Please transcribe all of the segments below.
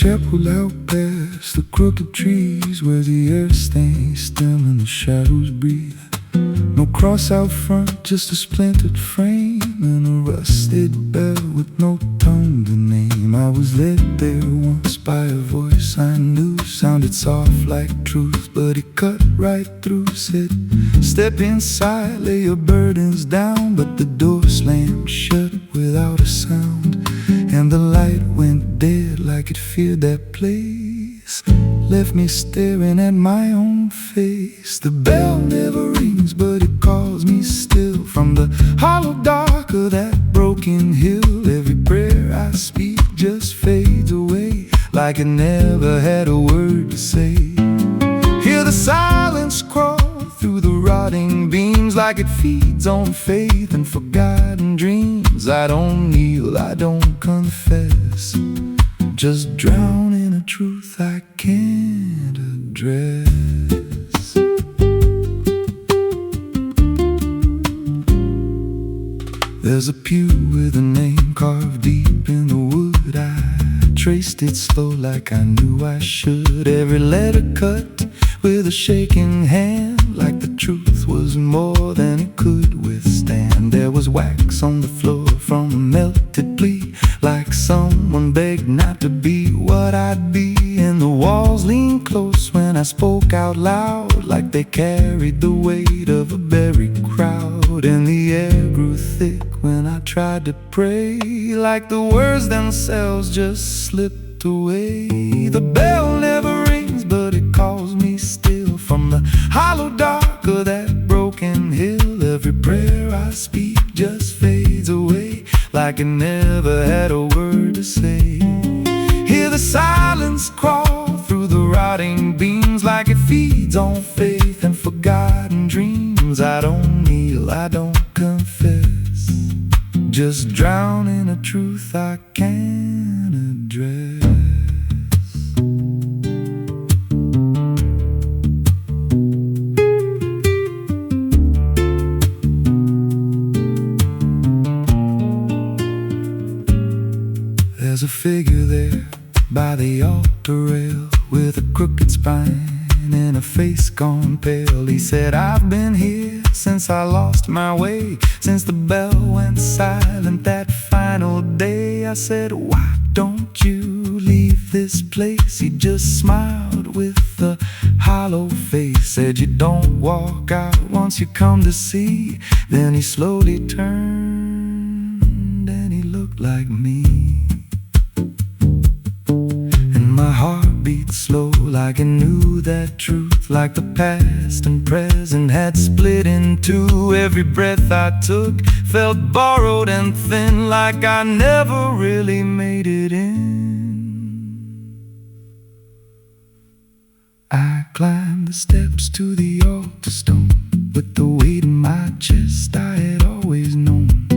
shepherd out past the crooked trees, where the air stains still and the shadows breathe. No cross out front, just a splintered frame and a rusted bell with no tongue to name. I was led there once by a voice I knew, sounded soft like truth, but it cut right through. Said, step inside, lay your burdens down. But the door slammed shut without a sound, and the light went dead like it feared that place. Left me staring at my own face. The bell never rings, but it calls me still. From the hollow dark of that broken hill, every prayer I speak just fades away, like it never had a word to say. Hear the silence crawl through the rotting beams, like it feeds on faith and forgotten dreams. I don't kneel, I don't confess, just drown in a truth I can't address. There's a pew with a name carved deep in the wood. I traced it slow like I knew I should. Every letter cut with a shaking hand, like the truth was more than it could withstand. There was wax on the floor from a melted plea, like someone begged not to be what I'd be. And the walls leaned close when I spoke out loud, like they carried the weight of a buried crowd. And the air grew thick when I tried to pray, like the words themselves just slipped away. The bell never rings, but it calls me still. From the hollow dark of that broken hill, every prayer I speak just fades away, like it never had a word to say. Hear the silence crawl through the rotting beams, like it feeds on faith and forgotten dreams. I don't kneel, I don't confess, just drown in a truth I can't address. There's a figure there by the altar rail, with a crooked spine and a face gone pale. He said, I've been here since I lost my way, since the bell went silent that final day. I said, why don't you leave this place? He just smiled with a hollow face, said, you don't walk out once you come to see. Then he slowly turned and he looked like me. My heart beat slow, like it knew that truth, like the past and present had split in two. Every breath I took felt borrowed and thin, like I never really made it in. I climbed the steps to the altar stone, with the weight in my chest I had always known.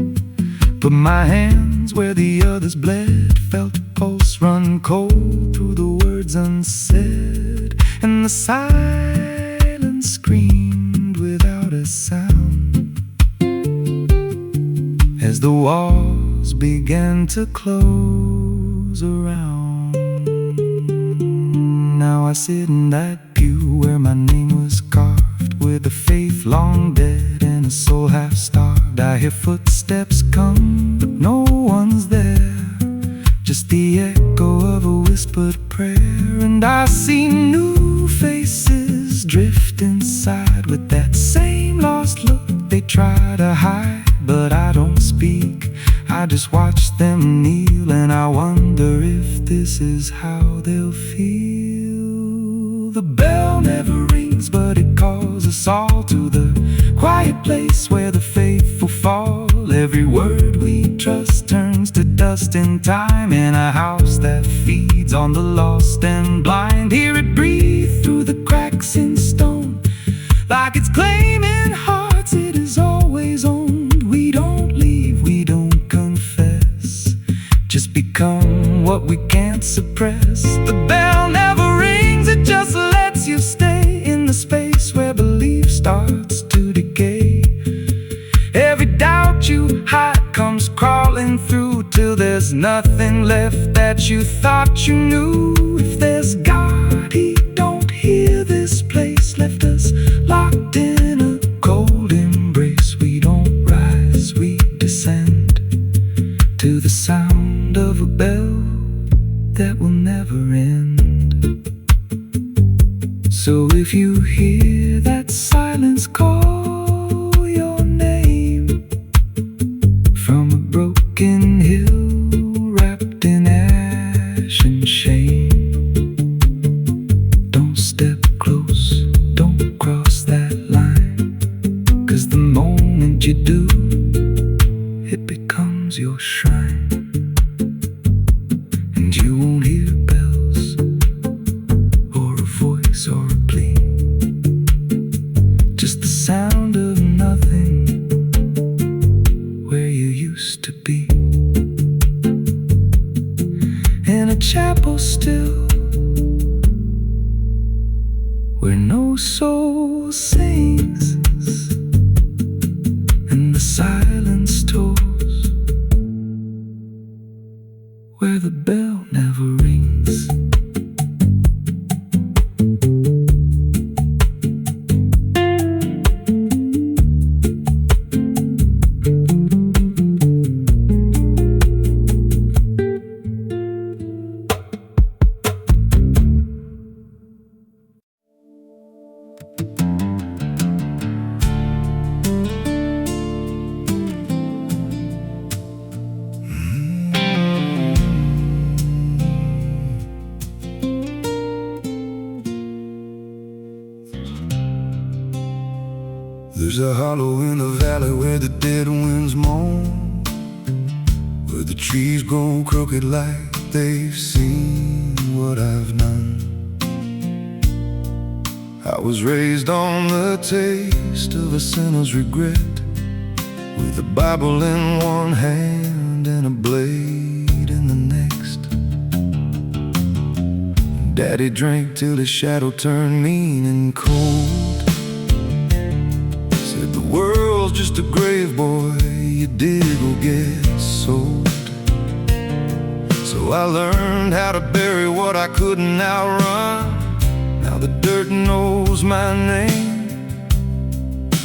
Put my hands where the others bled, felt a pulse run cold through the words unsaid, and the silence screamed without a sound as the walls began to close around. Now I sit in that pew where my name was carved, with a faith long dead and a soul half starved. I hear footsteps come, but no one's there, just the echo of a whispered prayer. And I see new faces drift inside, with that same lost look they try to hide. But I don't speak, I just watch them kneel, and I wonder if this is how they'll feel. The bell never rings, but it calls us all to the quiet place where the faithful fall. Every word we trust turns to dust in time, in a house that feeds on the lost and blind. Hear it breathe through the cracks in stone, like it's claiming hearts it is always owned. We don't leave, we don't confess, just become what we can't suppress. The bell never rings, it just lets you stay in the space where belief starts to decay. Every doubt you hide comes crawling through, till there's nothing left that you thought you knew. end. So if you hear that silence call your name from a broken hill wrapped in ash and shame, don't step close, don't cross that line, 'cause the moment you do, it becomes your shrine. And you won't hear bells or a voice or a plea, just the sound of nothing where you used to be. In a chapel still, where no soul sings and the silence tolls, where the bell never rings. There's a hollow in the valley where the dead winds moan, where the trees grow crooked like they've seen what I've done. I was raised on the taste of a sinner's regret, with a Bible in one hand and a blade in the next. Daddy drank till his shadow turned mean and cold. Said the world's just a grave, boy, you dig or get sold. So I learned how to bury what I couldn't outrun. Now the dirt knows my name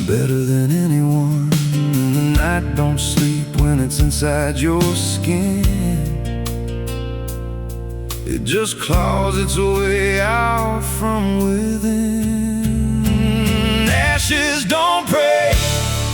better than anyone. And the night don't sleep when it's inside your skin. It just claws its way out from within. Ashes don't pray,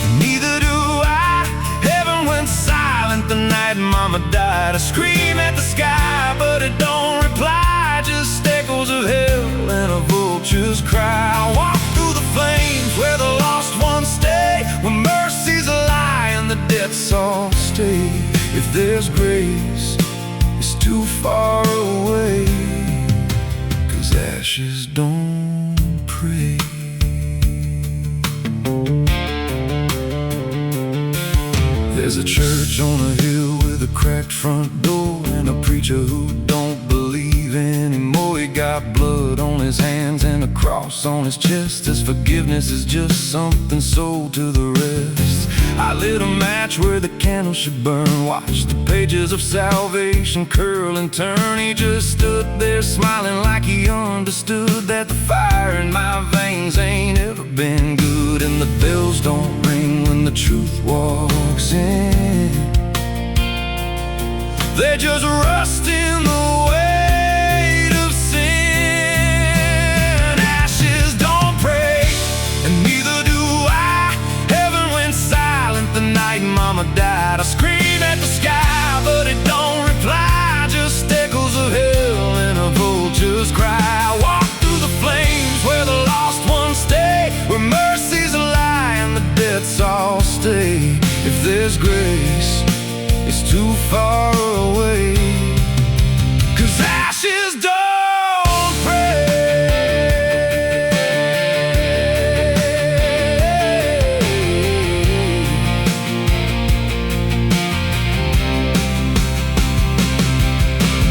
and neither do I. Heaven went silent the night Mama died. I scream at the sky, but it don't reply. Just echoes of hell and a vulture's cry. I walk through the flames where the lost ones stay, where mercy's a lie and the death's all stay. If there's grace, it's too far away, 'cause ashes don't pray. There's a church on a hill with a cracked front door, and a preacher who don't believe anymore. He got blood on his hands and a cross on his chest. His forgiveness is just something sold to the rest. I lit a match where the candle should burn, watched the pages of salvation curl and turn. He just stood there smiling like he understood that the fire in my veins ain't ever been good. And the bells don't ring when the truth walks in, they just rust in the weight of sin. Ashes don't pray, and neither do I. Heaven went silent the night Mama died. I scream at the sky, but it don't reply. Just echoes of hell and a vulture's cry. I walk through the flames where the lost ones stay, where mercy's a lie and the death's all stay. If there's grace, it's too far away, 'cause ashes don't pray.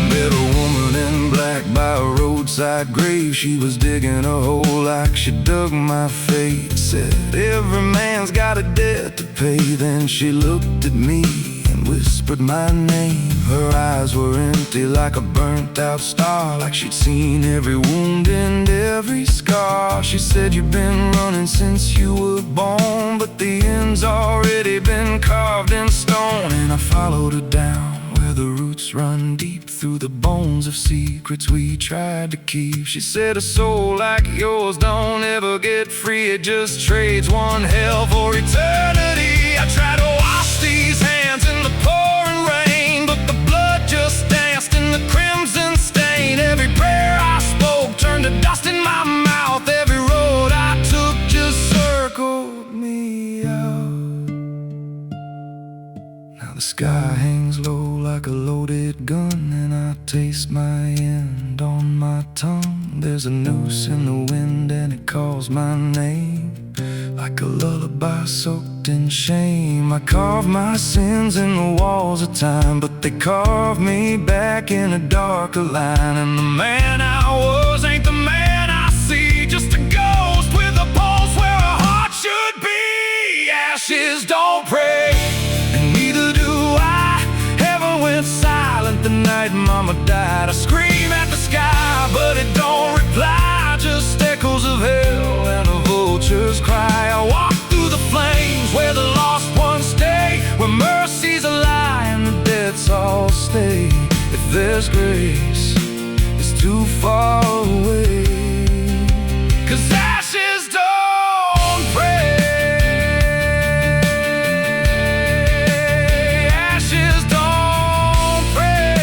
Met a woman in black by a roadside grave. She was digging a hole like she dug my fate. Said every man's got a debt to pay. Then she looked at me and whispered my name. Her eyes were empty like a burnt out star, like she'd seen every wound and every scar. She said, you've been running since you were born, but the end's already been carved in stone. And I followed her down where the roots run deep through the bones of secrets we tried to keep. She said a soul like yours don't ever get free, it just trades one hell for eternity. I tried to wash these hands in the pouring rain, but the blood just danced in the crimson stain. Every prayer I spoke turned to dust in my mouth. Every road I took just circled me out. Now the sky hangs low like a loaded gun, and I taste my end on my tongue. There's a noose in the wind and it calls my name, like a lullaby soaked in shame. I carve my sins in the walls of time, but they carve me back in a darker line. And the man I was ain't the man I see, just a ghost with a pulse where a heart should be. Ashes don't pray, and neither do I. Heaven went silent the night Mama died. I scream at the sky, but it don't reply, just echoes of hell and a vulture's cry. I walk through the flames where the lost ones stay, where mercy's a lie and the dead's all stay. If there's grace, it's too far away, 'cause ashes don't pray. Ashes don't pray.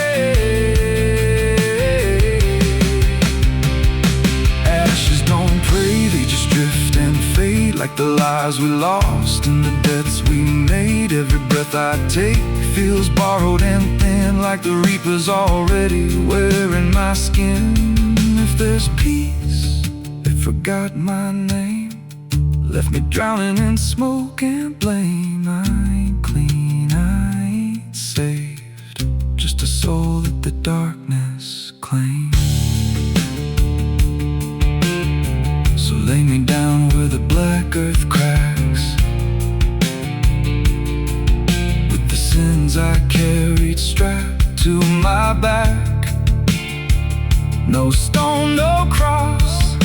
Ashes don't pray, they just drift and fade, like the lives we lost and the deaths we made. Every breath I take feels borrowed and thin, like the reaper's already wearing my skin. If there's peace, they forgot my name, left me drowning in smoke and blame. I ain't clean, I ain't saved, just a soul that the darkness claims. So lay me down where the black earth cracks, with the sins I carried strapped to my back. No stone, no cross,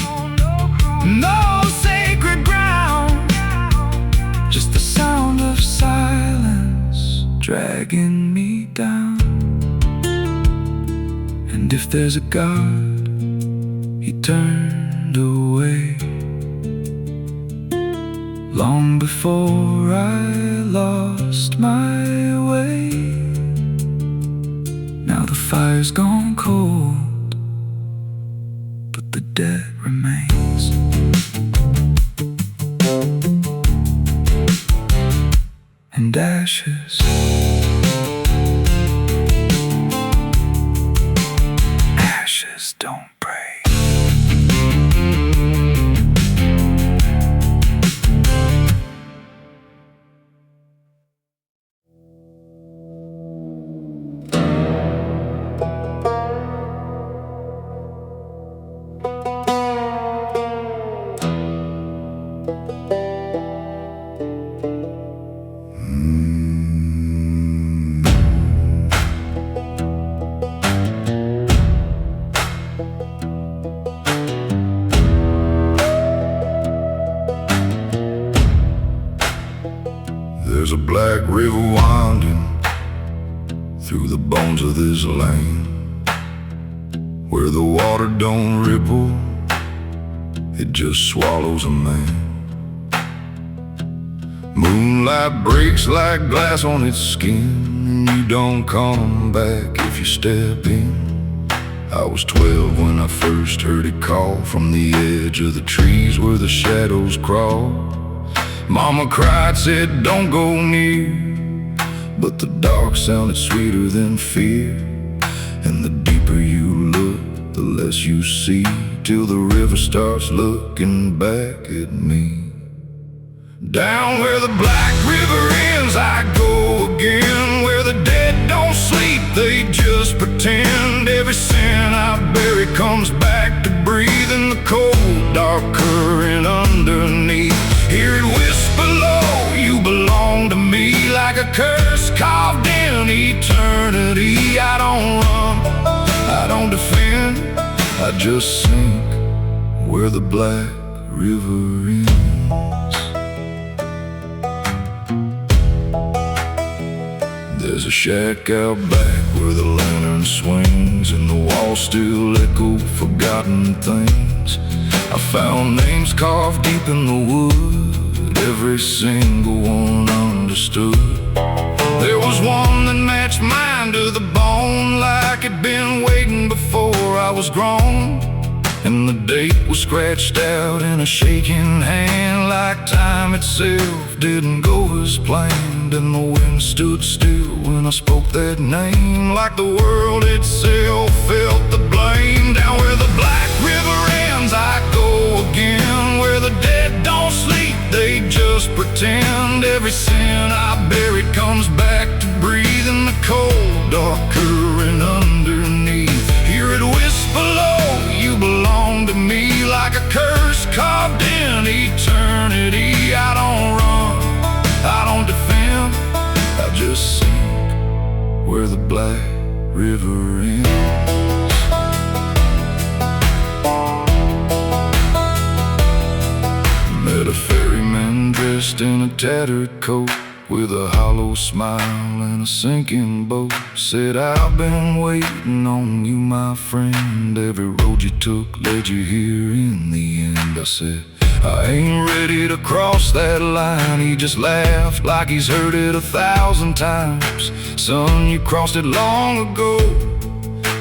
no sacred ground, just the sound of silence dragging me down. And if there's a God, He turned away long before I lost my way. Now the fire's gone cold, but the debt remains. And ashes, ashes don't pray. There's a black river winding through the bones of this land, where the water don't ripple, it just swallows a man. Moonlight breaks like glass on its skin, and you don't come back if you step in. I was 12 when I first heard it call from the edge of the trees where the shadows crawl. Mama cried, said don't go near, but the dark sounded sweeter than fear. And the deeper you look, the less you see, till the river starts looking back at me. Down where the black river ends I go again, where the dead don't sleep, they just pretend. Every sin I bury comes back to breathe in the cold, dark current underneath. Hear it whisper low, you belong to me, like a curse carved in eternity. I don't run, I don't defend, I just sink where the black river ends. There's a shack out back where the lantern swings and the walls still echo forgotten things. I found names carved deep in the wood, every single one understood. There was one that matched mine to the bone, like it'd been waiting before I was grown. And the date was scratched out in a shaking hand, like time itself didn't go as planned. And the wind stood still when I spoke that name, like the world itself felt the blame. Down where the Black River ends, I go again, where the dead don't sleep, they just pretend. Every sin I buried comes back to breathe in the cold, dark current underneath. Hear it whisper low, you belong to me, like a curse carved in eternity. I don't run, I don't defend, I just sink where the Black River ends. Met a ferryman dressed in a tattered coat, with a hollow smile and a sinking boat. Said, I've been waiting on you, my friend. Every road you took led you here in the end. I said, I ain't ready to cross that line. He just laughed like he's heard it 1,000 times. Son, you crossed it long ago.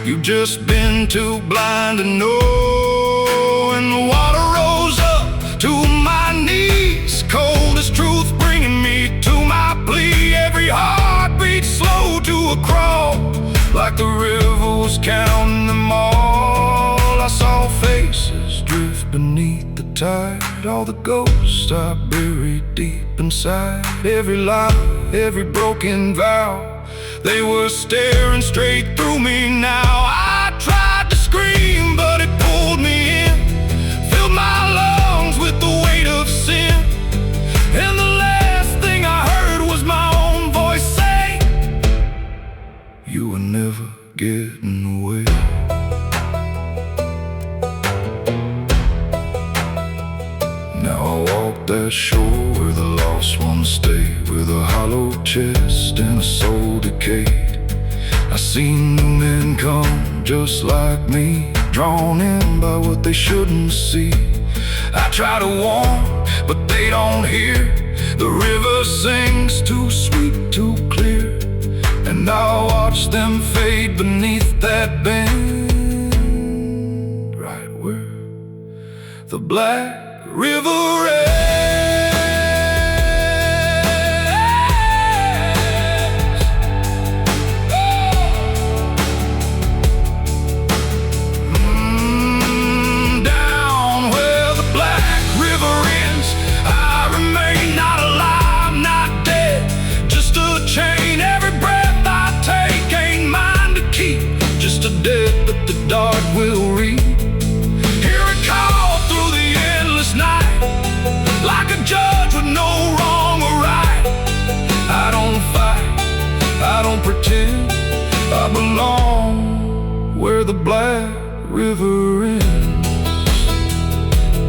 You've just been too blind to know. And the water rose up to my knees, cold as truth bringing me to my plea. Every heartbeat slow to a crawl, like the river was counting them all. I saw faces drift beneath the tide, all the ghosts I buried deep inside. Every lie, every broken vow, they were staring straight through me now. I tried to scream, but it pulled me in, filled my lungs with the weight of sin. And the last thing I heard was my own voice say, you were never getting away. Now I walk that shore where the lost ones stay, with a hollow chest and a soul decayed. I seen new men come just like me, drawn in by what they shouldn't see. I try to warn, but they don't hear. The river sings too sweet, too clear, and I watch them fade beneath that bend, right where the Black River ends. Down where the Black River ends, I remain not alive, not dead, just a chain. Every breath I take ain't mine to keep, just a debt that the dark will reap. Hear it call through the endless night, like a judge with no wrong or right. I don't fight, I don't pretend, I belong where the Black River ends.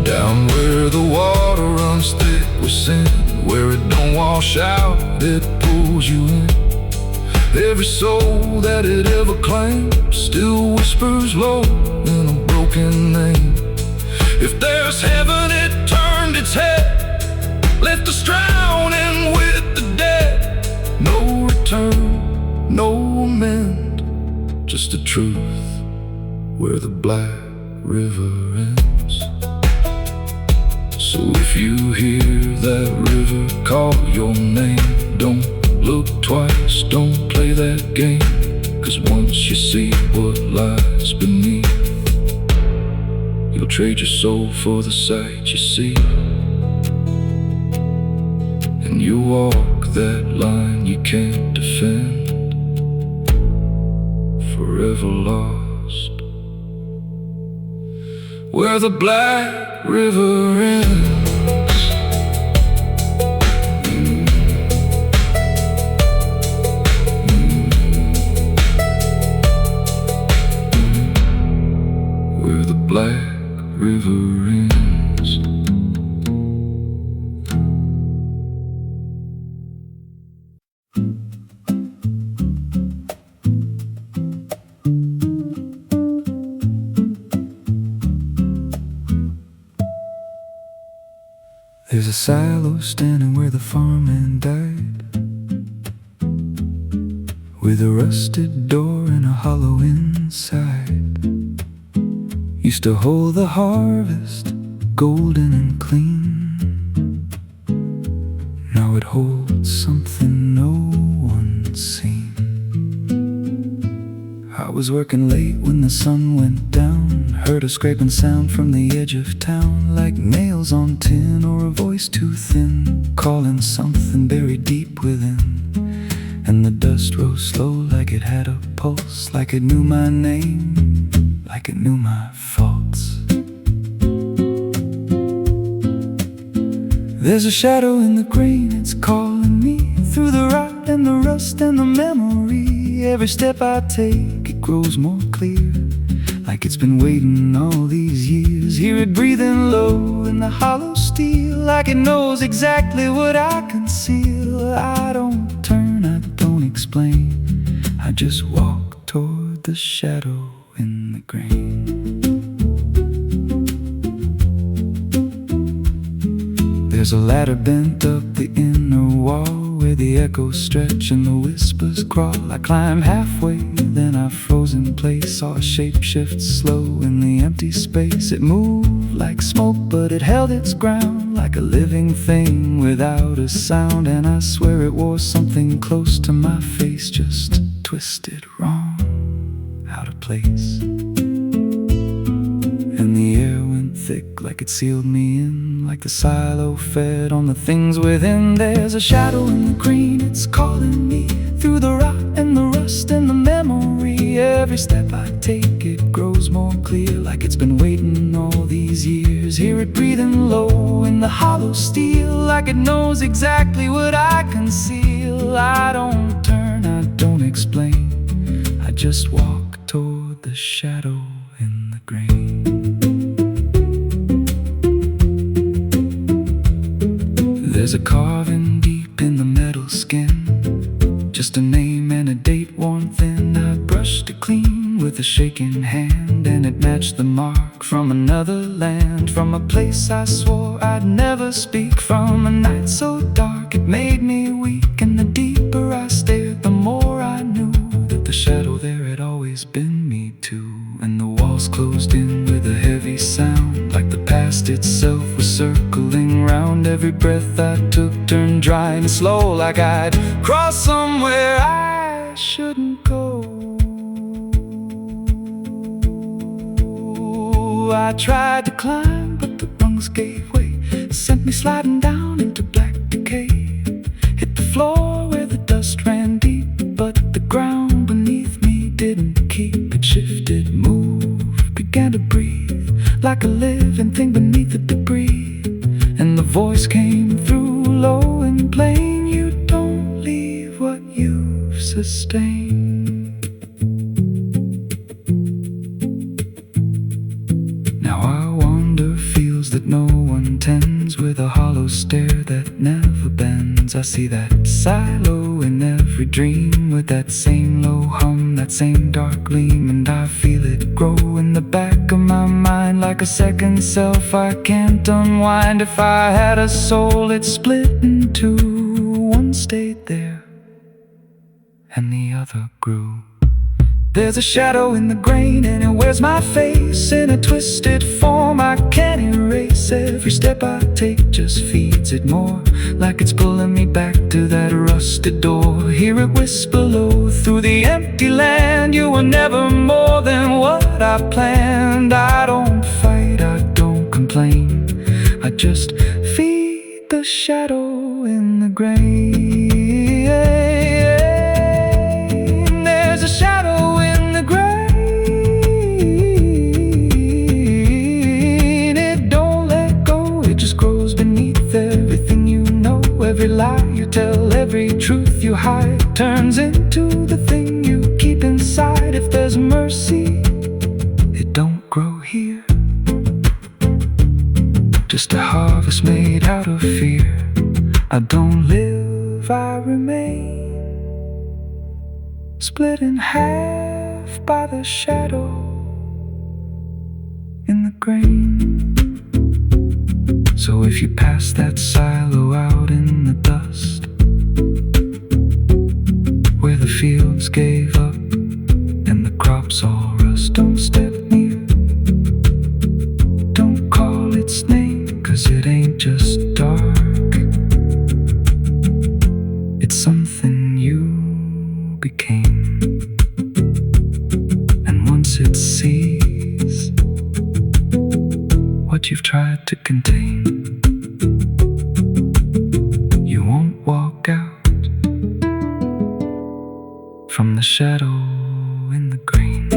Down where the water runs thick with sin, where it don't wash out, it pulls you in. Every soul that it ever claimed still whispers low in a broken name. If there's heaven, it turned its head, left us drowning with the dead. No return, no amend, just the truth where the Black River ends. So if you hear that river call your name, don't look twice, don't play that game. 'Cause once you see what lies beneath, you'll trade your soul for the sight you see. And you walk that line you can't defend, forever lost where the Black River ends. Where the Black River ends. There's a silo standing where the farmhand died, with a rusted door and a hollow inside. Used to hold the harvest, golden and clean. Now it holds something no one's seen. I was working late when the sun went down, heard a scraping sound from the edge of town, like nails on tin or a voice too thin, calling something buried deep within. And the dust rose slow like it had a pulse, like it knew my name, like it knew my faults. There's a shadow in the grain, it's calling me through the rot and the rust and the memory. Every step I take, it grows more clear, like it's been waiting all these years. Hear it breathing low in the hollow steel, like it knows exactly what I conceal. I don't turn, I don't explain, I just walk toward the shadow in the grain. There's a ladder bent up the inner wall, where the echoes stretch and the whispers crawl. I climb halfway, then I froze in place, saw a shape shift slow in the empty space. It moved like smoke, but it held its ground, like a living thing without a sound. And I swear it wore something close to my face, just twisted wrong, out of place. And the air went thick, like it sealed me in, like the silo fed on the things within. There's a shadow in the green, it's calling me through the rot and the rust and the memory. Every step I take, it grows more clear, like it's been waiting all these years. Hear it breathing low in the hollow steel, like it knows exactly what I conceal. I don't turn, I don't explain, I just walk toward the shadow in the grain. There's a carving deep in the metal skin, just a name and a date worn thin. I brushed it clean with a shaking hand, and it matched the mark from another land, from a place I swore I'd never speak, from a night so dark it made me weak. And the deeper I stared, the more I knew that the shadow there had always been me too. And the walls closed in with a heavy sound, like the past itself was circling round. Every breath I took turned dry and slow, like I'd crossed somewhere I shouldn't go. I tried to climb, but the rungs gave way, sent me sliding down into black decay. Hit the floor where the dust ran deep, but the ground beneath me didn't keep. It shifted, moved, began to breathe, like a living thing beneath the debris. And the voice came through low and plain, you don't leave what you've sustained. Now I wander fields that no one tends, with a hollow stare that never bends. I see that silo in every dream, with that same low hum, that same dark gleam. And I feel it grow in the back of my mind, like a second self I can't unwind. If I had a soul, it'd split in two. One stayed there and the other grew. There's a shadow in the grain, and it wears my face in a twisted form I can't erase. Every step I take just feeds it more, like it's pulling me back to that rusted door. Hear it whisper low through the empty land, you were never more than what I planned. I don't fight, I don't complain, I just feed the shadow in the grain. There's a shadow in the grain, it don't let go, it just grows beneath everything you know. Every lie you tell, every truth you hide, turns into the thing you keep inside. If there's mercy, it don't grow here, just a harvest made out of fear. I don't live, I remain, split in half by the shadow in the grain. So if you pass that silo out in the dust, where the fields gave up and the crops all rust, don't step near. Don't call its name, 'cause it ain't just dark. It's something you became. And once it sees what you've tried to contain, you won't walk out from the shadow in the grain.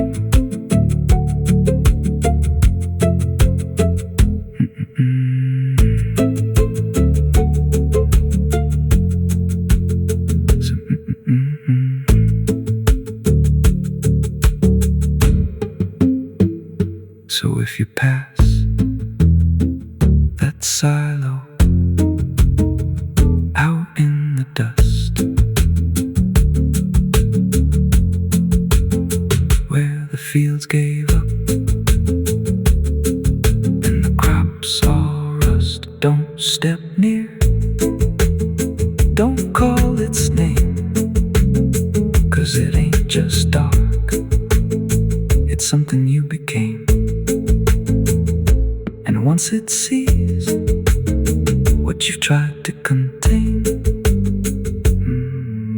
So if you pass that silo out in the dust, where the fields gave up and the crops all rust, don't step near. Don't call its name, 'cause it ain't just dark. It's something you became. And once it sees what you've tried to contain,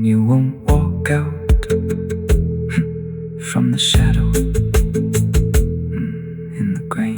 you won't walk out from the shadow in the grain.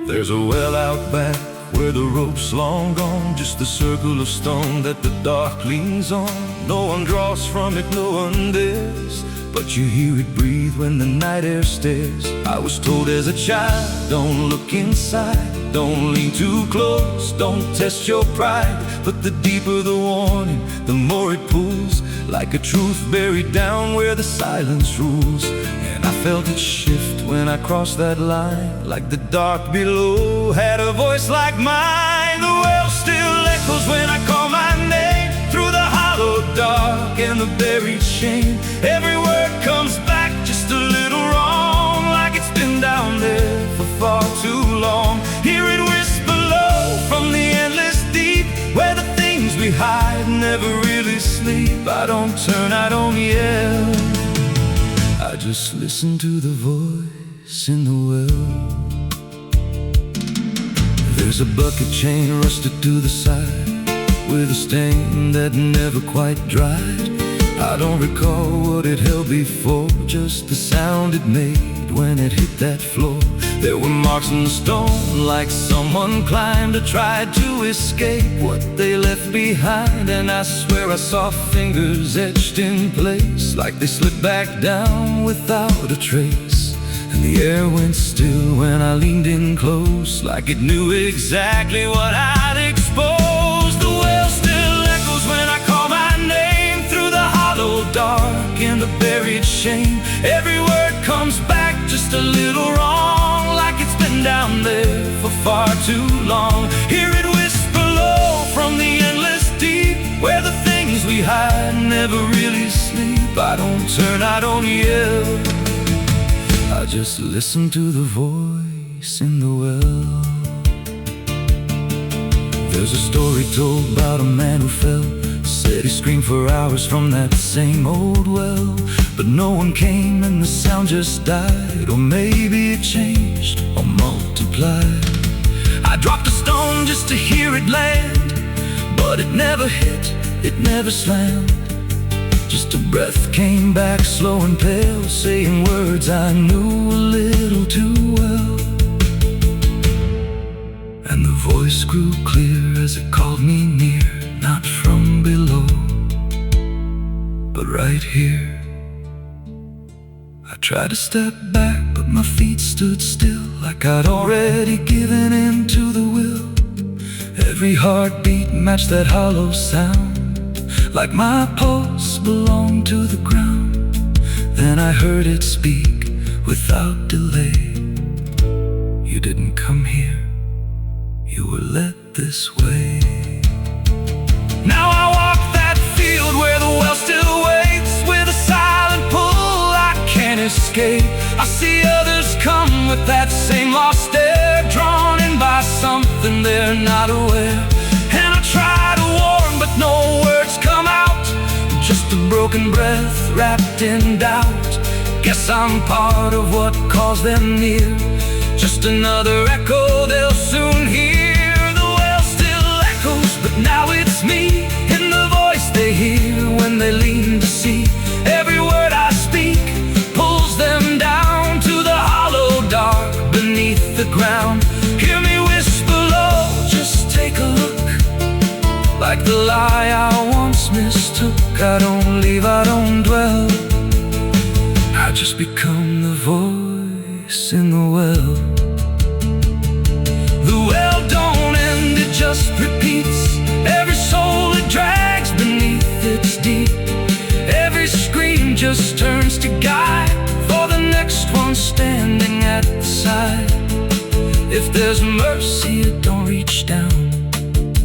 There's a well out back where the rope's long gone, just the circle of stone that the dark leans on. No one draws from it, no one dares, but you hear it breathe when the night air stares. I was told as a child, don't look inside, don't lean too close, don't test your pride. But the deeper the warning, the more it pulls, like a truth buried down where the silence rules. And I felt it shift when I crossed that line, like the dark below had a voice like mine. The well still echoes when I call my name, through the hollow dark and the buried shame. Every word comes back just a little wrong, like it's been down there for far too long. Hear it whisper low from the endless deep, where the things we hide never really sleep. I don't turn, I don't yell, I just listen to the voice in the well. There's a bucket chain rusted to the side, with a stain that never quite dried. I don't recall what it held before, just the sound it made when it hit that floor. There were marks in the stone, like someone climbed or tried to escape what they left behind. And I swear I saw fingers etched in place, like they slipped back down without a trace. And the air went still when I leaned in close, like it knew exactly what I'd exposed. The well still echoes when I call my name, through the hollow dark and the buried shame. Every word comes back just a little wrong, like it's been down there for far too long. Hear it whisper low from the endless deep, where the things we hide never really sleep. I don't turn, I don't yell, I just listen to the voice in the well. There's a story told about a man who fell, said he screamed for hours from that same old well. But no one came and the sound just died, or maybe it changed or multiplied. I dropped a stone just to hear it land, but it never hit, it never slammed. Just a breath came back slow and pale, saying words I knew a little too well. And the voice grew clear as it called me near, not from below, but right here. I tried to step back, but my feet stood still, like I'd already given in to the will. Every heartbeat matched that hollow sound, like my pulse belonged to the ground. Then I heard it speak without delay. You didn't come here you were led this way. Now I walk that field where the well still waits, with a silent pull I can't escape. I see others come with that same lost stare, drawn in by something they're not aware. And I try to warn, but no words come out, just a broken breath wrapped in doubt. Guess I'm part of what calls them near, just another echo they'll soon hear. The well still echoes, but now it's me, in the voice they hear when they lean to see. Every word I speak pulls them down to the hollow dark beneath the ground. Hear me whisper low, just take a look, like the lie I once mistook. I don't leave, I don't dwell, I just become the voice in the well. The well don't end, it just repeats. Every soul it drags beneath its deep. Every scream just turns to guide for the next one standing at the side. If there's mercy, it don't reach down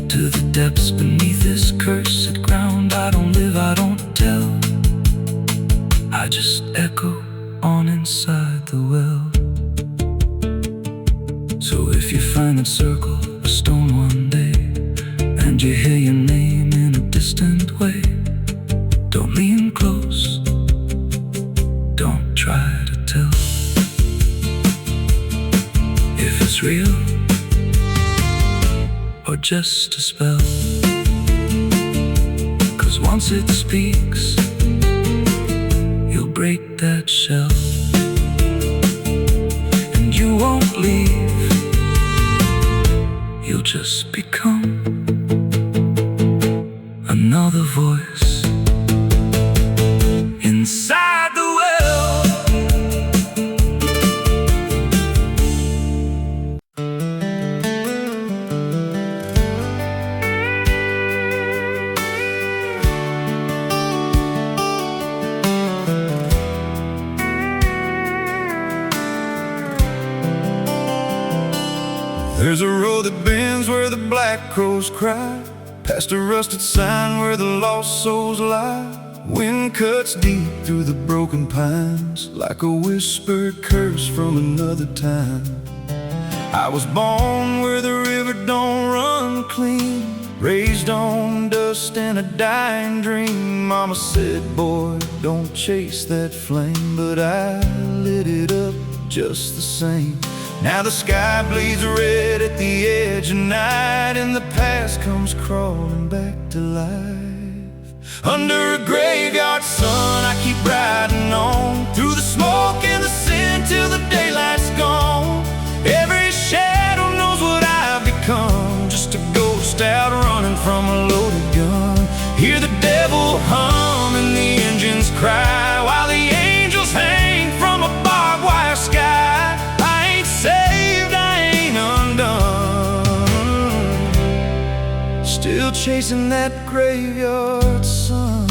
to the depths beneath this cursed ground. I don't live, I don't tell, I just echo on inside the well. So if you find that circle of stone one day, and you hear your name in a distant way, don't lean close, don't try to tell if it's real or just a spell. 'Cause once it speaks, you'll break that shell, and you won't leave, you'll just become another voice inside the well. There's a road that bends where the black crows cry, past a rusted sign where the lost souls lie. Wind cuts deep through the broken pines, like a whispered curse from another time. I was born where the river don't run clean, raised on dust and a dying dream. Mama said, boy, don't chase that flame, but I lit it up just the same. Now the sky bleeds red at the edge of night, and the past comes crawling back to life. Under a graveyard sun, I keep riding on, through the smoke and the sin till the daylight's gone. Every shadow knows what I've become, just a ghost out running from a loaded gun. Hear the devil hum and the engines cry, while the angels hang from a barbed wire sky. Saved, I ain't undone, still chasing that graveyard sun.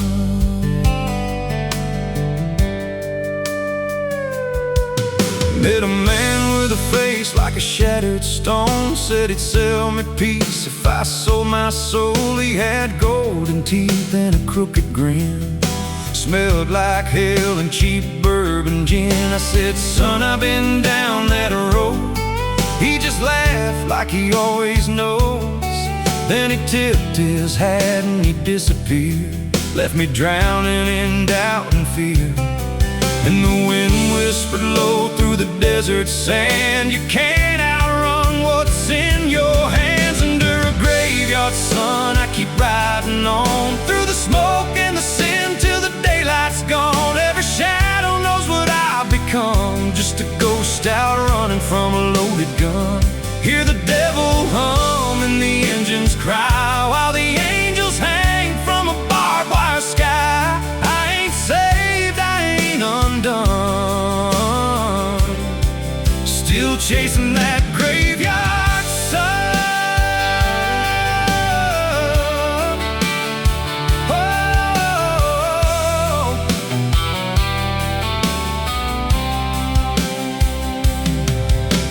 Met a man with a face like a shattered stone, said he'd sell me peace if I sold my soul. He had golden teeth and a crooked grin, smelled like hell and cheap bourbon gin. I said, son, I've been down that road. He just laughed like he always knows. Then he tipped his hat and he disappeared, left me drowning in doubt and fear. And the wind whispered low through the desert sand, you can't outrun what's in your hands. Under a graveyard sun, I keep riding on, through the smoke and the sin till the daylight's gone. Every shadow knows what I've become, just a ghost out running from a loaded gun. Hear the devil hum and the engines cry, while the angels hang from a barbed wire sky. I ain't saved, I ain't undone, still chasing that graveyard sun.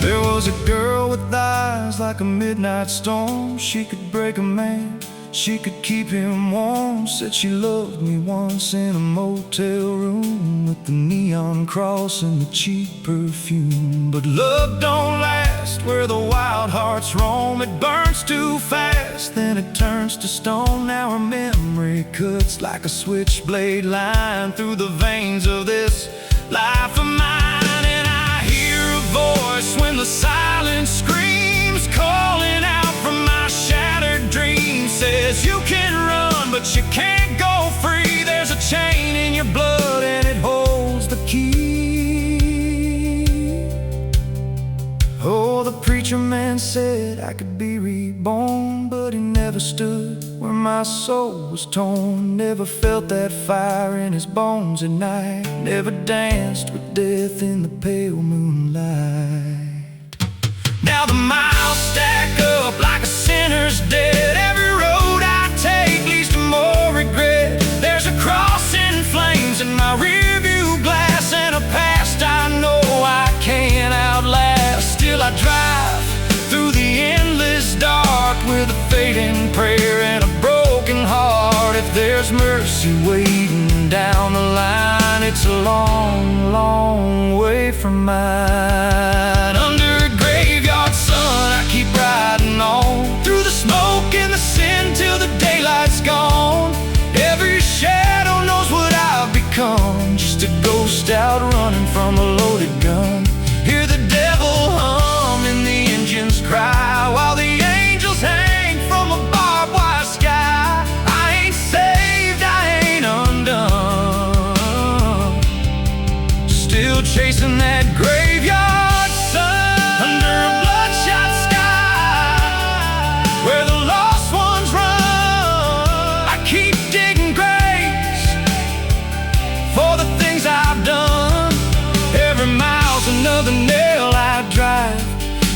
There was a girl with eyes eyes like a midnight storm. She could break a man, she could keep him warm. Said she loved me once in a motel room, with the neon cross and the cheap perfume. But love don't last where the wild hearts roam. It burns too fast, then it turns to stone. Now her memory cuts like a switchblade line through the veins of this life of mine. And I hear a voice when the silence screams, calling out from my shattered dreams. Says you can run, but you can't go free. There's a chain in your blood and it holds the key. Oh, the preacher man said I could be reborn, but he never stood where my soul was torn. Never felt that fire in his bones at night. Never danced with death in the pale moonlight. Now the miles stack up like a sinner's debt. Every road I take leads to more regret. There's a cross in flames in my rearview glass, and a past I know I can't outlast. Still I drive through the endless dark with a fading prayer and a broken heart. If there's mercy waiting down the line, it's a long, long way from mine. Under a graveyard sun I keep riding on, through the smoke and the sin till the daylight's gone. Every shadow knows what I've become, just a ghost out running from a loaded gun. Hear the devil hum and the engines cry, while the angels hang from a barbed wire sky. I ain't saved, I ain't undone, still chasing that graveyard sun. Under a bloodshot sky where the lost ones run, I keep digging graves for the things I've done. Every mile's another nail I drive,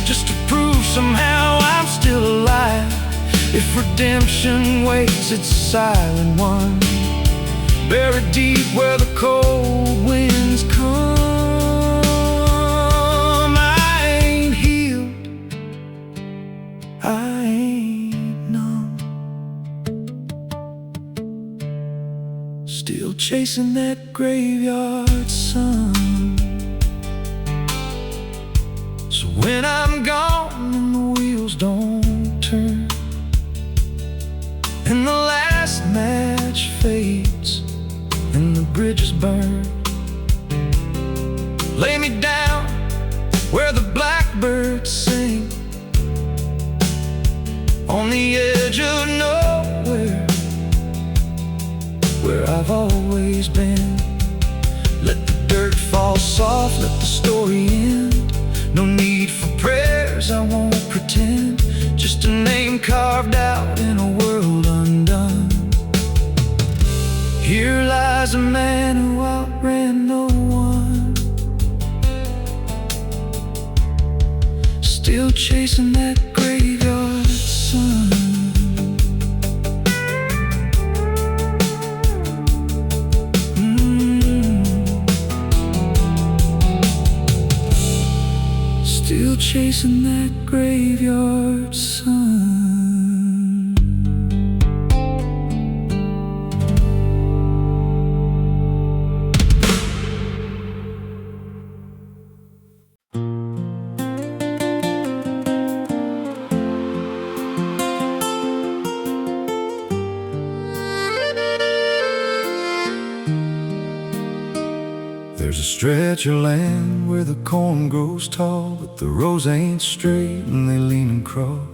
just to prove somehow I'm still alive. If redemption waits, it's a silent one, buried deep where the cold winds come. I ain't healed, I ain't numb, still chasing that graveyard sun. So when I'm gone and the wheels don't turn, and the last match fades and the bridges burn, lay me down where the blackbirds sing, on the edge of nowhere, where I've always been. Let the dirt fall soft, let the story end. No need for prayers, I won't pretend, just a name carved out in a world undone. Here lies a man who outran no one, still chasing that graveyard sun. Still chasing that graveyard sun. There's a stretch of land where the corn grows tall, but the rows ain't straight and they lean and crawl,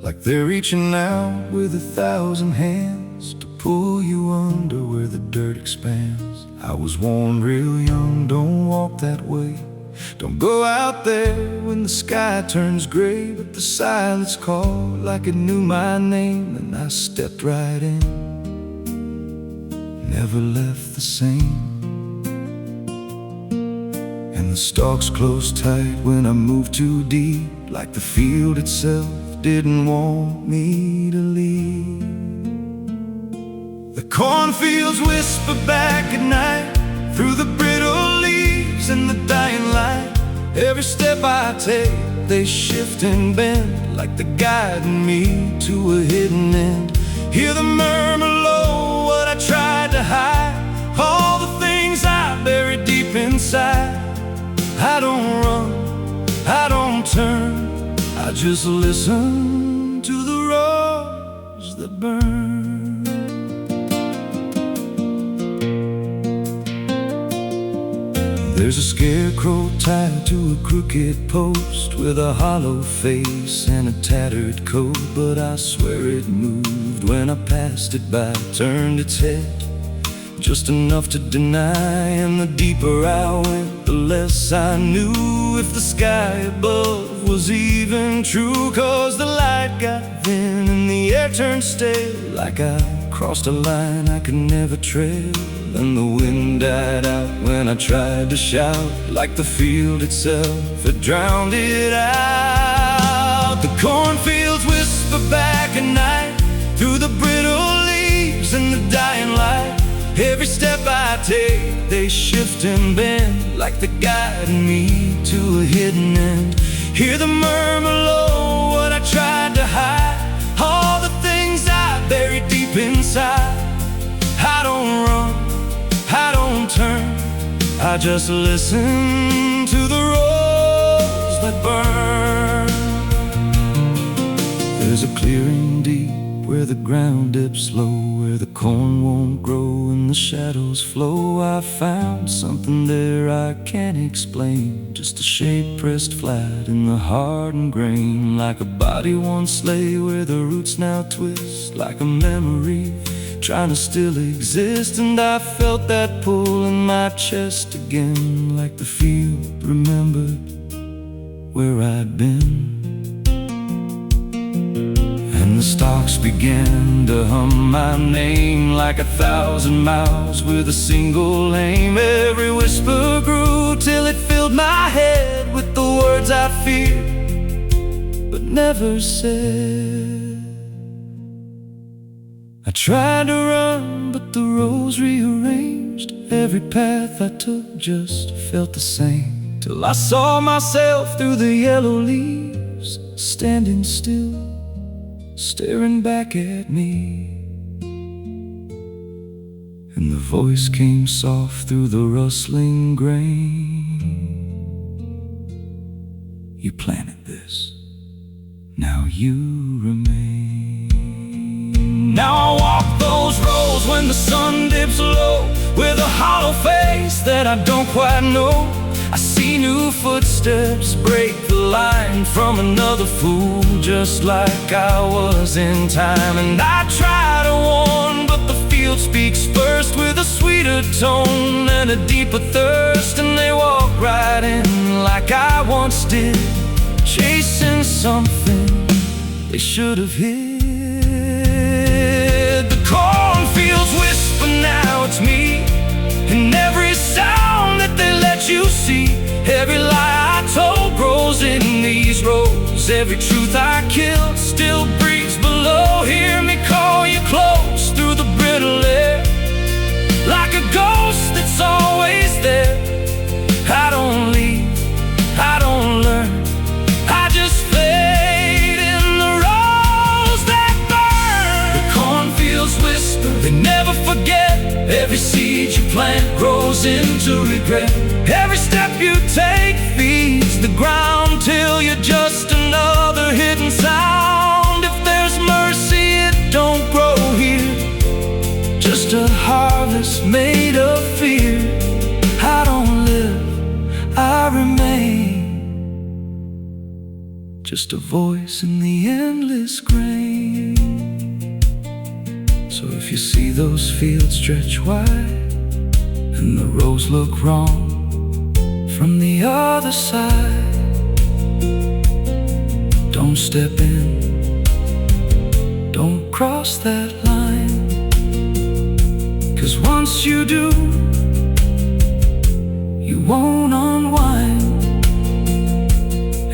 like they're reaching out with 1,000 hands to pull you under where the dirt expands. I was warned real young, don't walk that way, don't go out there when the sky turns gray. But the silence called like it knew my name, and I stepped right in, never left the same. And the stalks closed tight when I moved too deep, like the field itself didn't want me to leave. The cornfields whisper back at night through the brittle leaves and the dying light. Every step I take they shift and bend like they're guiding me to a hidden end. Hear the murmur low, what I tried to hide, all the things I buried deep inside. I don't run, I don't turn, I just listen to the roads that burn. There's a scarecrow tied to a crooked post with a hollow face and a tattered coat, but I swear it moved when I passed it by. Turned its head just enough to deny, and the deeper I went, the less I knew if the sky above was even true. 'Cause the light got thin and the air turned stale, like I crossed a line I could never trail. And the wind died out when I tried to shout, like the field itself had drowned it out. The cornfields whisper back at night through the brittle leaves and the dying light. Every step I take, they shift and bend like they're guiding me to a hidden end. Hear the murmur low, what I tried to hide, all the things I buried deep inside. I don't run, I don't turn, I just listen to the roads that burn. There's a clearing deep where the ground dips low, where the corn won't grow and the shadows flow. I found something there I can't explain, just a shape pressed flat in the hardened grain, like a body once lay where the roots now twist, like a memory trying to still exist. And I felt that pull in my chest again, like the field remembered where I'd been. And the stalks began to hum my name like 1,000 mouths with a single aim. Every whisper grew till it filled my head with the words I feared but never said. I tried to run, but the roads rearranged. Every path I took just felt the same, till I saw myself through the yellow leaves, standing still, staring back at me. And the voice came soft through the rustling grain. You planted this, now you remain. Now I walk those roads when the sun dips low, with a hollow face that I don't quite know. I see new footsteps break the line from another fool, just like I was in time. And I try to warn, but the field speaks first with a sweeter tone and a deeper thirst. And they walk right in like I once did, chasing something they should have hid. The cornfields whisper, now it's me, and every sound that they let you see. Every lie I told grows in these roads, every truth I killed still breathes below. Hear me call you close through the brittle air, like a ghost that's always there. I don't leave, I don't learn, I just fade in the roads that burn. The cornfields whisper, they never forget. Every seed you plant grows into regret. Every step you take feeds the ground till you're just another hidden sound. If there's mercy, it don't grow here, just a harvest made of fear. I don't live, I remain, just a voice in the endless grain. So if you see those fields stretch wide and the roads look wrong from the other side, don't step in, don't cross that line. 'Cause once you do, you won't unwind.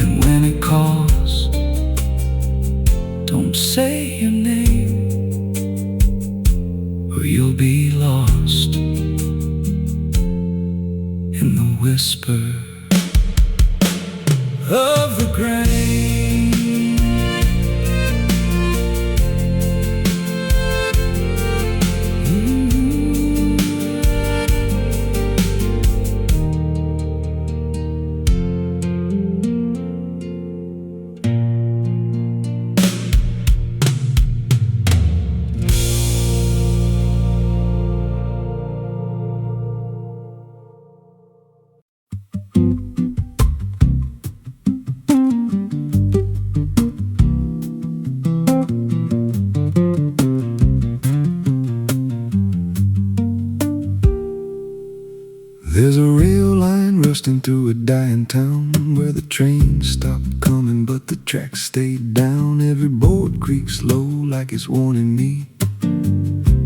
And when it calls, don't say your name, or you'll be lost in the whisper of the grain. bursting through a dying town where the train stopped coming but the tracks stayed down. Every board creaks low like it's warning me,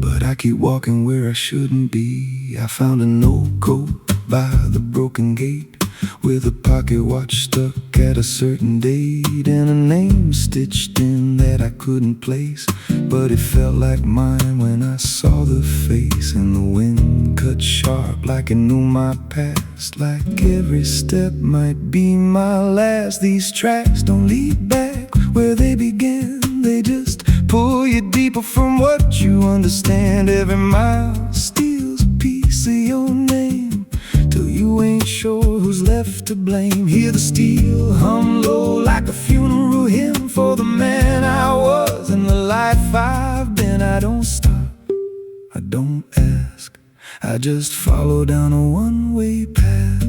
but I keep walking where I shouldn't be. I found an old coat by the broken gate with a pocket watch stuck at a certain date, and a name stitched in that I couldn't place, but it felt like mine when I saw the face. And the wind cut sharp like it knew my past, like every step might be my last. These tracks don't lead back where they began, they just pull you deeper from what you understand. Every mile steals a piece of your name till you ain't sure who's left to blame. Hear the steel hum low like a funeral hymn for the man I was and the life I've been. I don't stop, I don't ask, I just follow down a one-way path.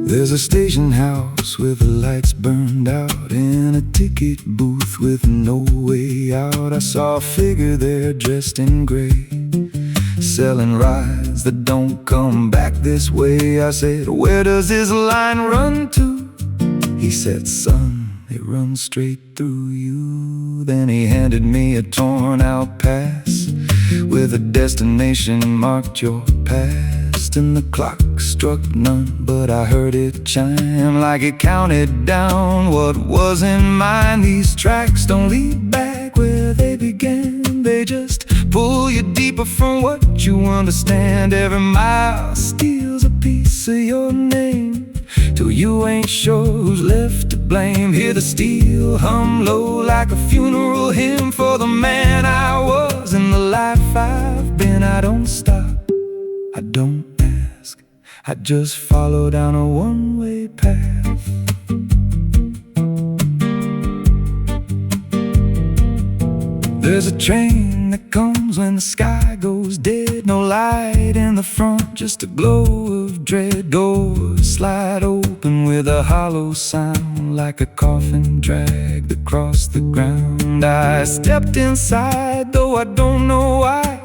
There's a station house with the lights burned out, and a ticket booth with no way out. I saw a figure there dressed in gray, selling rides that don't come back this way. I said, where does this line run to? He said, son, it runs straight through you. Then he handed me a torn out pass with a destination marked your past. And the clock struck none, but I heard it chime like it counted down what wasn't mine. These tracks don't lead back where they began, they just pull you deeper from what you understand. Every mile steals a piece of your name till you ain't sure who's left to blame. Hear the steel hum low like a funeral hymn for the man I was and the life I've been. I don't stop, I don't ask, I just follow down a one-way path. There's a train that comes when the sky goes dead. No light in the front, just a glow of dread. Doors slide open with a hollow sound like a coffin dragged across the ground. I stepped inside, though I don't know why.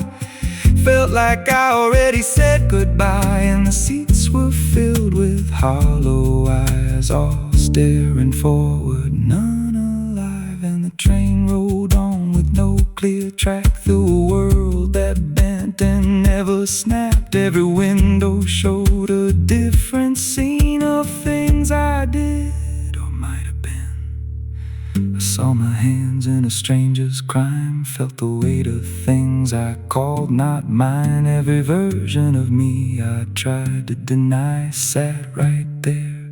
Felt like I already said goodbye, and the seats were filled with hollow eyes, all staring forward, none alive. And the train rolled on with no clear track through a world that bent and never snapped. Every window showed a different scene of things I did or might have been. I saw my hands in a stranger's crime, felt the weight of things I called not mine. Every version of me I tried to deny sat right there,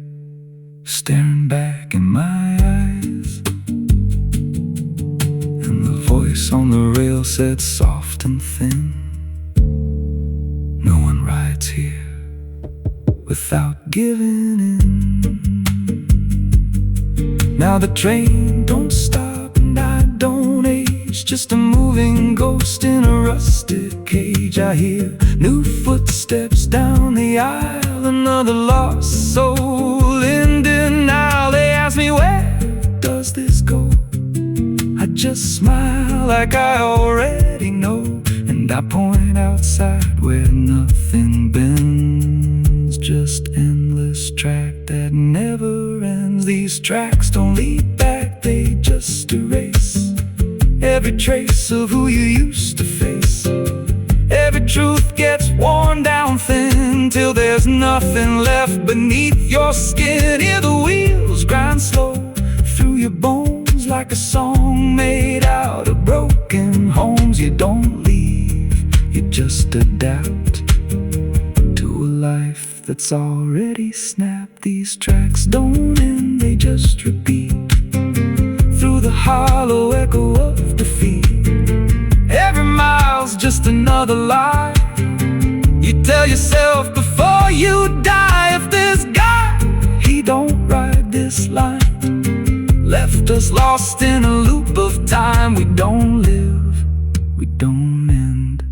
staring back in my eyes. And the voice on the rail said soft and thin, no one rides here without giving in. Now the train don't stop and I don't age, just a moving ghost in a rusted cage. I hear new footsteps down the aisle, another lost soul in denial. They ask me, where does this go? I just smile like I already know, and I point outside where nothing bends, just endless track that never ends. These tracks don't lead back, they just erase every trace of who you used to face. Every truth gets worn down thin till there's nothing left beneath your skin. Hear the wheels grind slow through your bones like a song made out of broken homes. You don't leave, you just adapt to a life that's already snapped. These tracks don't end, they just repeat through the hollow echo of defeat. Every mile's just another lie you tell yourself before you die. If this guy, he don't ride this line, left us lost in a loop of time. We don't live, we don't end,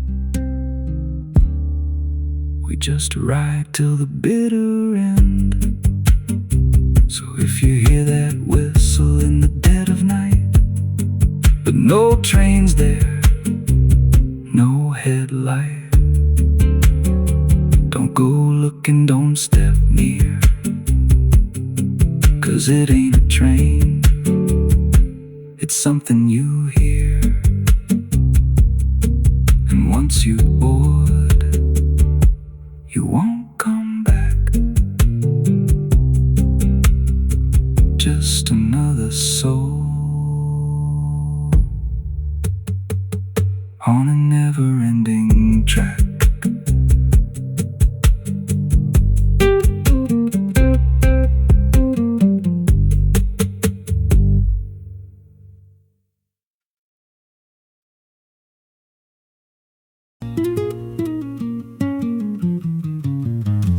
we just ride till the bitter end. So if you hear that whistle in the dead of night, but no trains there, no headlight. Don't go looking, don't step near, 'cause it ain't a train, it's something you hear. And once you board, you won't come back. Just another soul on a never-ending track.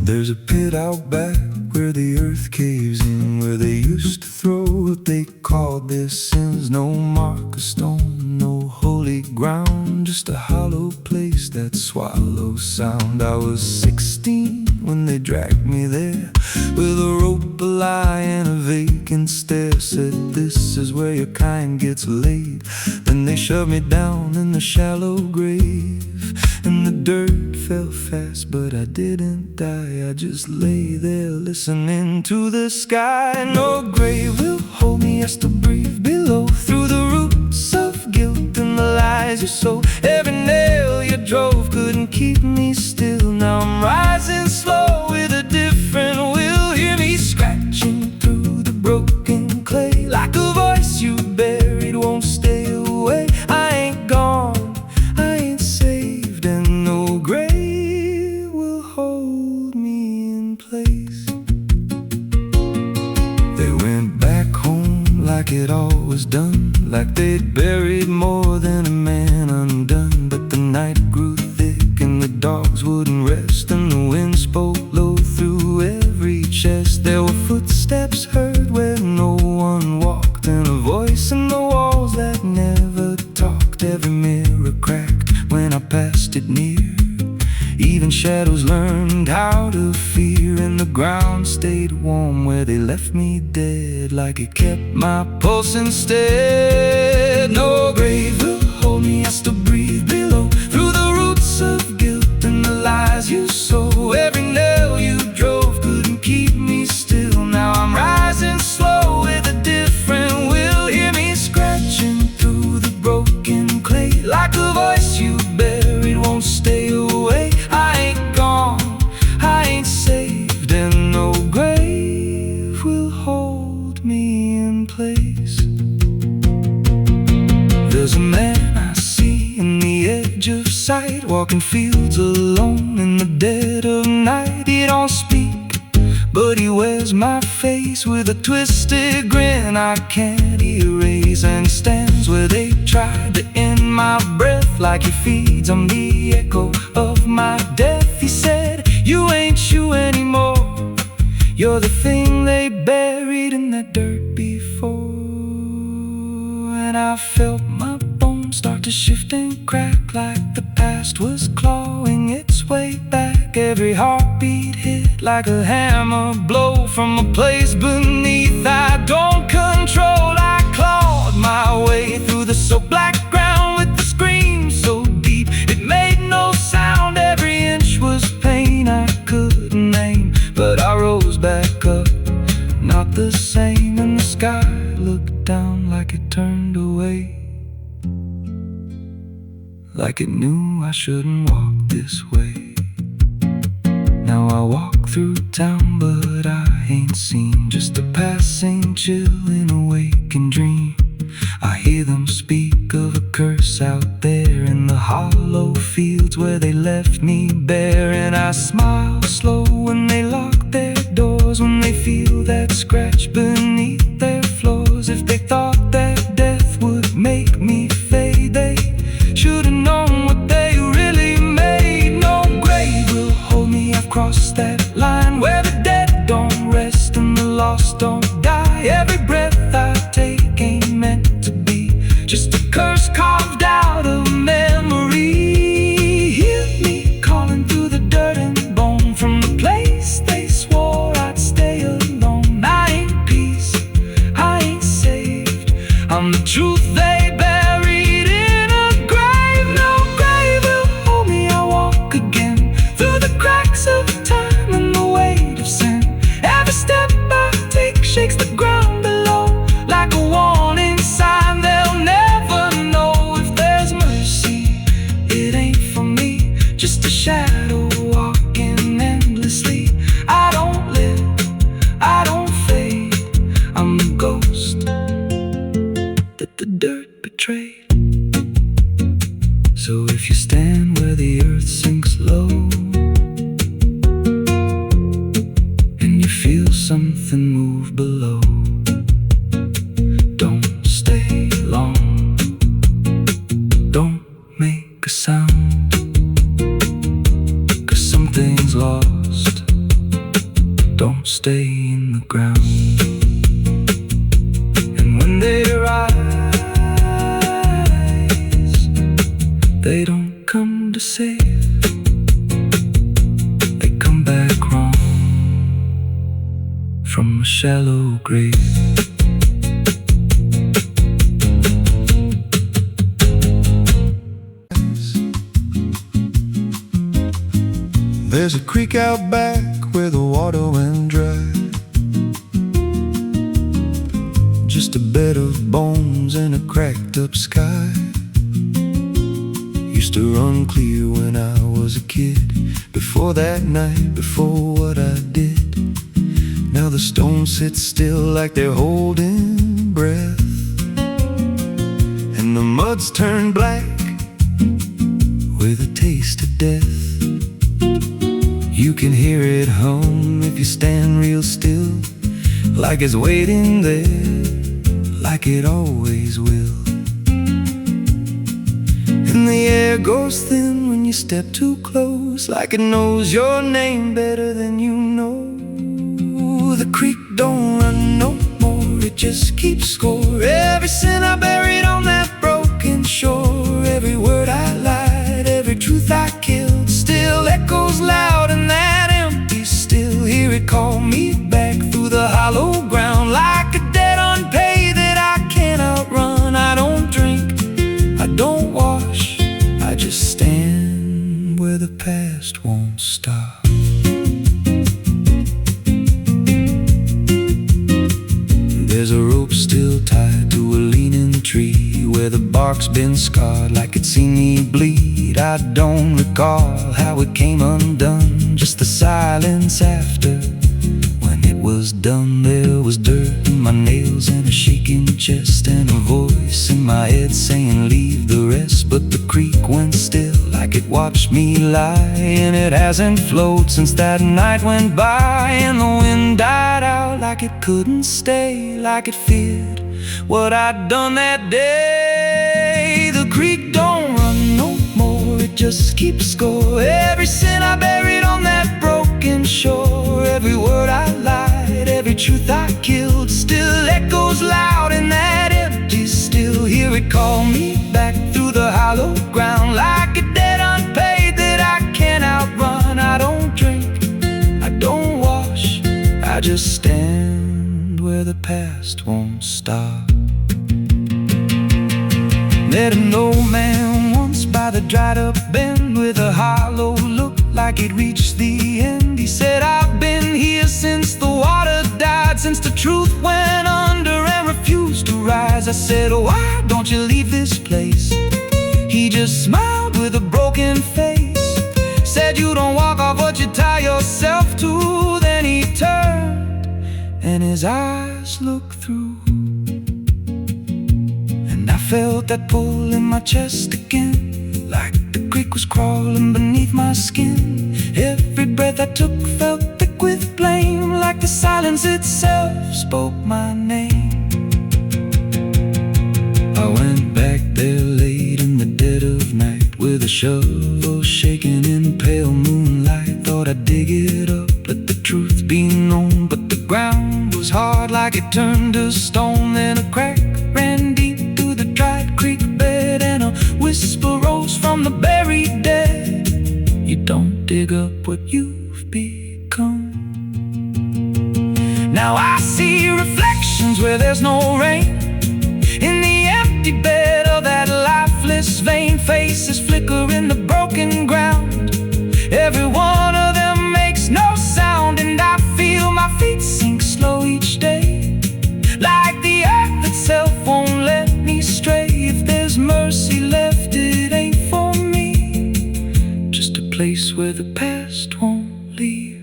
There's a pit out back where the earth caves in, where they used to throw what they called their sins. No mark of stone, no holy ground, just a hollow place that swallows sound. I was 16 when they dragged me there, with a rope, a lie, and a vacant stare. Said, this is where your kind gets laid. Then they shoved me down in the shallow grave, and the dirt fell fast, but I didn't die. I just lay there listening to the sky. No grave will hold me, I still breathe below, through the roots of guilt and the lies you sow. Every nail you drove couldn't keep me still. Now I'm rising slow with a different will. Hear me scratching through the broken clay, like a voice you buried won't stay away. I ain't gone, I ain't saved, and no grave will hold me in place. They went back home like it all was done, like they'd buried more than a man undone. But the night grew thick and the dogs wouldn't rest, and the wind spoke low through every chest. There were footsteps heard where no one walked, and a voice in the walls that never talked. Every mirror cracked when I passed it near. Even shadows learned how to fear, and the ground stayed warm where they left me dead, like it kept my pulse instead. No grave will hold me, I still breathe below, through the roots of guilt and the lies you sow. Every nail you drove couldn't keep me still. Now I'm rising slow with a different will. Hear me scratching through the broken clay, like a voice you buried won't stay away. I ain't gone, I ain't saved, and no grave will hold me in place. There's a man I see in the edge of sight, walking fields alone in the dead of night. He don't speak, but he wears my face with a twisted grin I can't erase. And he stands where they tried to end my breath, like he feeds on the echo of my death. He said, you ain't you anymore, you're the thing they buried in the dirt before. And I felt my bones start to shift and crack, like the past was clawing its way back. Every heartbeat hit like a hammer blow from a place beneath I don't control. I clawed my way through the so black ground with the scream so deep it made no sound. Every inch was pain I couldn't name, but I rose back up, not the same. And the sky looked down like it turned away, like it knew I shouldn't walk this way. Now I walk through town, but I ain't seen, just a passing chill in a waking dream. I hear them speak of a curse out there in the hollow fields where they left me bare. And I smile slow when they lock their doors, when they feel that scratch beneath their floors. If they thought that death would make me fade, they should've known what they really made. No grave will hold me, I've crossed that line where the dead don't rest and the lost don't die. Every breath I take ain't meant to be, just a curse carved out of memory. Hear me calling through the dirt and bone, from the place they swore I'd stay alone. I ain't peace, I ain't saved, I'm the truth they buried in a grave. No grave will hold don't stay in the ground. And when they rise, they don't come to save, they come back wrong from a shallow grave. There's a creek out back where the water went dry, just a bed of bones and a cracked up sky. Used to run clear when I was a kid, before that night, before what I did. Now the stones sit still like they're holding breath, and the mud's turned black with a taste of death. You can hear it hum if you stand real still, like it's waiting there, like it always will. And the air goes thin when you step too close, like it knows your name better than you know. The creek don't run no more, it just keeps score. Every sin I buried on that broken shore, every word I lied, every truth I killed, still echoes loud in that empty still. Hear it call me back through the hollow ground, like a debt unpaid that I can't outrun. I don't drink, I don't wash, I just stand where the past won't stop. There's a rope still tied to a leaning tree, where the bark's been scarred like it's seen me bleed. I don't recall how it came undone, just the silence after. When it was done, there was dirt in my nails and a shaking chest, and a voice in my head saying leave the rest. But the creek went still like it watched me lie, and it hasn't flowed since that night went by. And the wind died out like it couldn't stay, like it feared what I'd done that day. The creek don't run no more, it just keeps score. Every sin I buried on that broken shore, every word I lied, every truth I killed, still echoes loud in that empty still. Hear it call me back through the hollow ground, like a debt unpaid that I can't outrun. I don't drink, I don't wash, I just stand where the past won't stop. Met an old man once by the dried up bend, with a hollow look like he'd reached the end. He said, I've been here since the water died, since the truth went under and refused to rise. I said, why don't you leave this place? He just smiled with a broken face, said, you don't walk off what you tie yourself to. Then he turned and his eyes looked through, and I felt that pull in my chest again, like the creek was crawling beneath my skin. Every breath I took felt thick with blame, like the silence itself spoke my name. I went back there late in the dead of night, with a shovel shaking in pale moonlight. Thought I'd dig it up, let the truth be known, but the ground was hard like it turned to stone. Then a crack ran deep through the dried creek bed, and a whisper rose from the buried dead. You don't dig up what you've become. Now I see reflections where there's no rain, in the empty bed of that lifeless vein. Faces flicker in the broken ground, every one of them makes no sound. And I feel my feet sink slow each day, like the earth itself won't let me stray. If there's mercy left, it ain't for me, just a place where the past won't leave.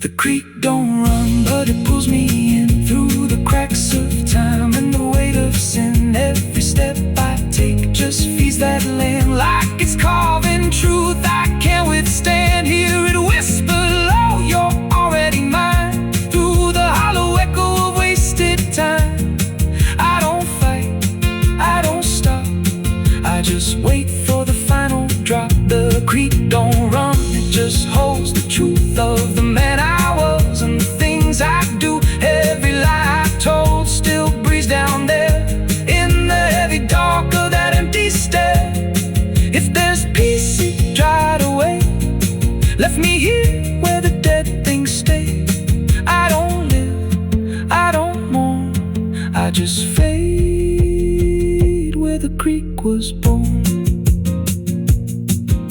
The creek don't run, but it pulls me in through the cracks of time and the weight of sin. Every step I take just feeds that land, like it's carving truth I can't withstand. Hear it whisper low, you're already mine, through the hollow echo of wasted time. I don't fight, I don't stop, I just wait for the final drop. The creek don't run, it just holds the truth of the man I was and the things creek was born.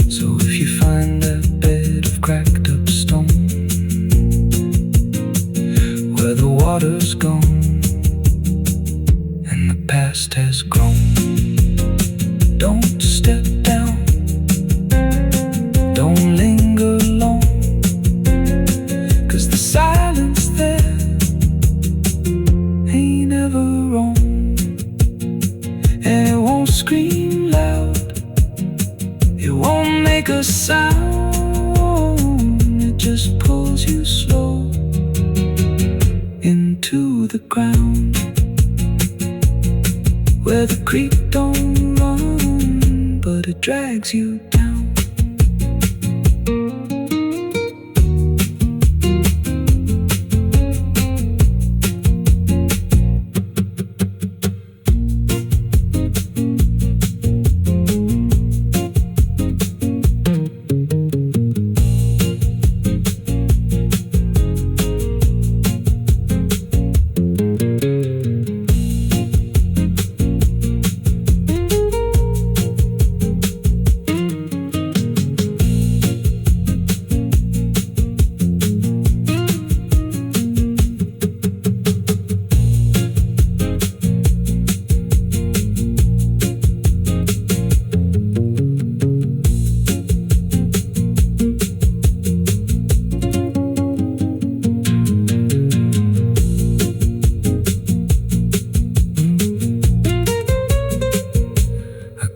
So if you find that bed of cracked up stone where the water's gone and the past has grown, don't step down, don't linger long, 'cause the silence there ain't ever wrong. And it won't scream loud, it won't make a sound, it just pulls you slow into the ground, where the creek don't run, but it drags you down.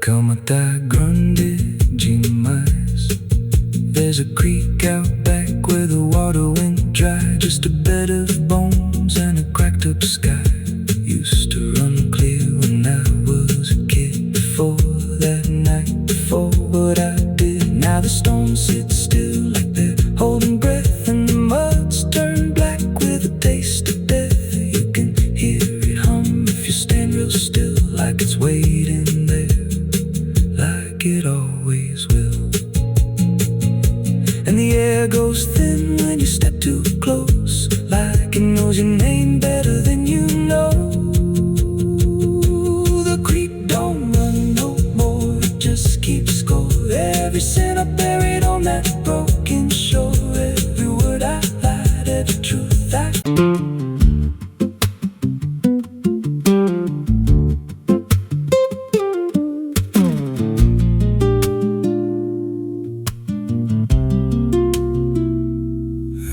Como tá grande demais. There's a creek out back where the water went dry, just a bed of bones and a cracked up sky. Used to run clear when I was a kid, before that night before what I did. Now the stones sit still like they're holding breath, and the mud's turned black with a taste of death. You can hear it hum if you stand real still, like it's waiting there, like it always will. And the air goes thin when you step too close, like it knows your name better than you know. The creek don't run no more, it just keeps score. Every sin I buried on that broken shore, every word I lied, every truth I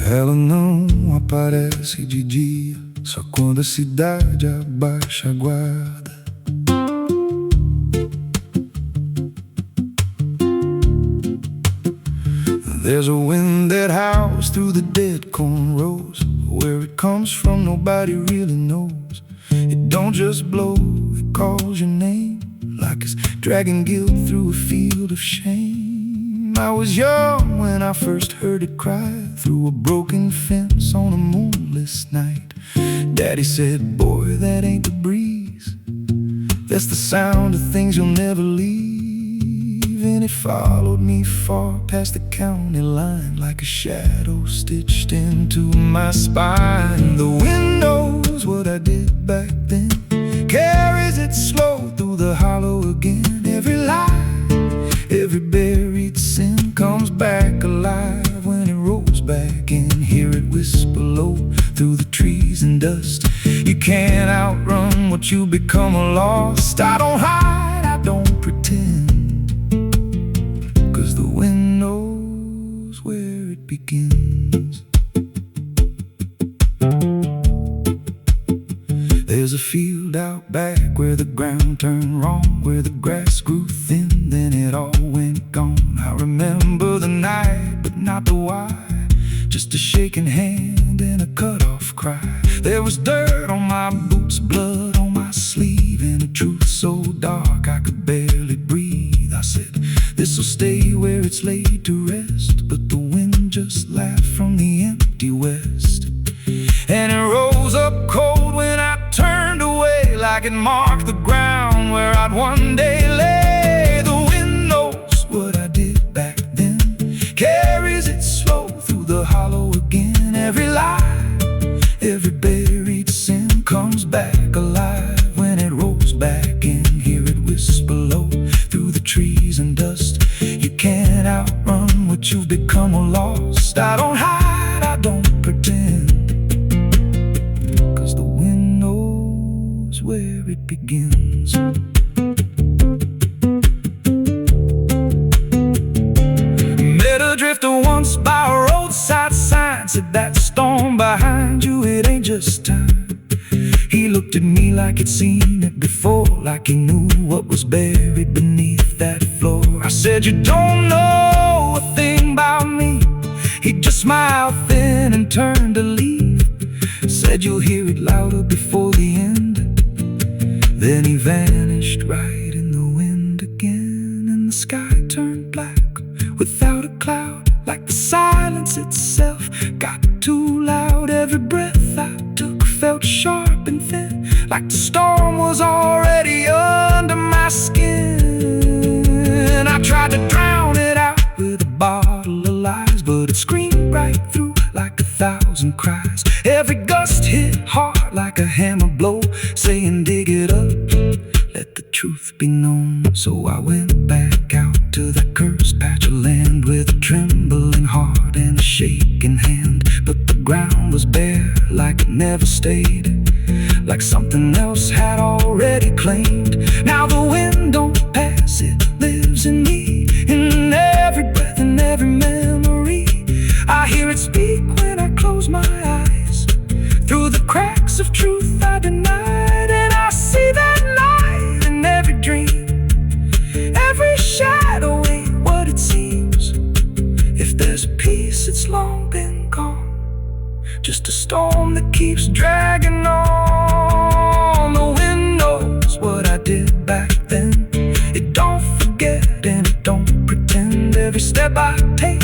Ela não aparece de dia, só quando a cidade abaixa a guarda. There's a wind that howls through the dead corn rows. Where it comes from nobody really knows. It don't just blow, it calls your name, like it's dragging guilt through a field of shame. I was young when I first heard it cry through a broken fence on a moonless night. Daddy said, boy, that ain't the breeze, that's the sound of things you'll never leave. And it followed me far past the county line, like a shadow stitched into my spine. The wind knows what I did back then, carries it slow through the hollow again. Every lie, every buried sin comes back alive when it rolls back in. Hear it whisper low through the trees and dust. You can't outrun what you become lost. I don't hide, I don't pretend, 'cause the wind knows where it begins. There's a field out back where the ground turned wrong, where the grass grew thin, then it all went gone. I remember the night, but not the why, just a shaking hand and a cut-off cry. There was dirt on my boots, blood on my sleeve, and a truth so dark I could barely breathe. I said, this'll stay where it's laid to rest, but the wind just laughed from the empty west. And it rose up cold when I turned away, like it marked the ground where I'd one day lay. The wind knows what I did back then, carries it slow through the hollow again. Every lie, every buried sin comes back alive when it rolls back in. Hear it whisper it begins. Met a drifter once by a roadside sign, said that storm behind you, it ain't just time. He looked at me like he'd seen it before, like he knew what was buried beneath that floor. I said, you don't know a thing about me. He just smiled thin and turned to leave. Said you'll hear it louder before the end. Then he vanished right in the wind again, and the sky turned black without a cloud, like the silence itself got too loud. Every breath I took felt sharp and thin, like the storm was already under my skin. I tried to drown it out with a bottle of lies, but it screamed right through like 1,000 cries. Every gust hit hard like a hammer blow, saying dig it up, let the truth be known. So I went back out to that cursed patch of land with a trembling heart and a shaking hand. But the ground was bare like it never stayed, like something else had already claimed. Now the wind don't pass, it lives in me, in every breath and every memory. I hear it speak when I close my eyes, through the cracks of truth I denied. And I see that light in every dream, every shadow ain't what it seems. If there's a peace, it's long been gone, just a storm that keeps dragging on. The wind knows what I did back then. It don't forget and it don't pretend. Every step I take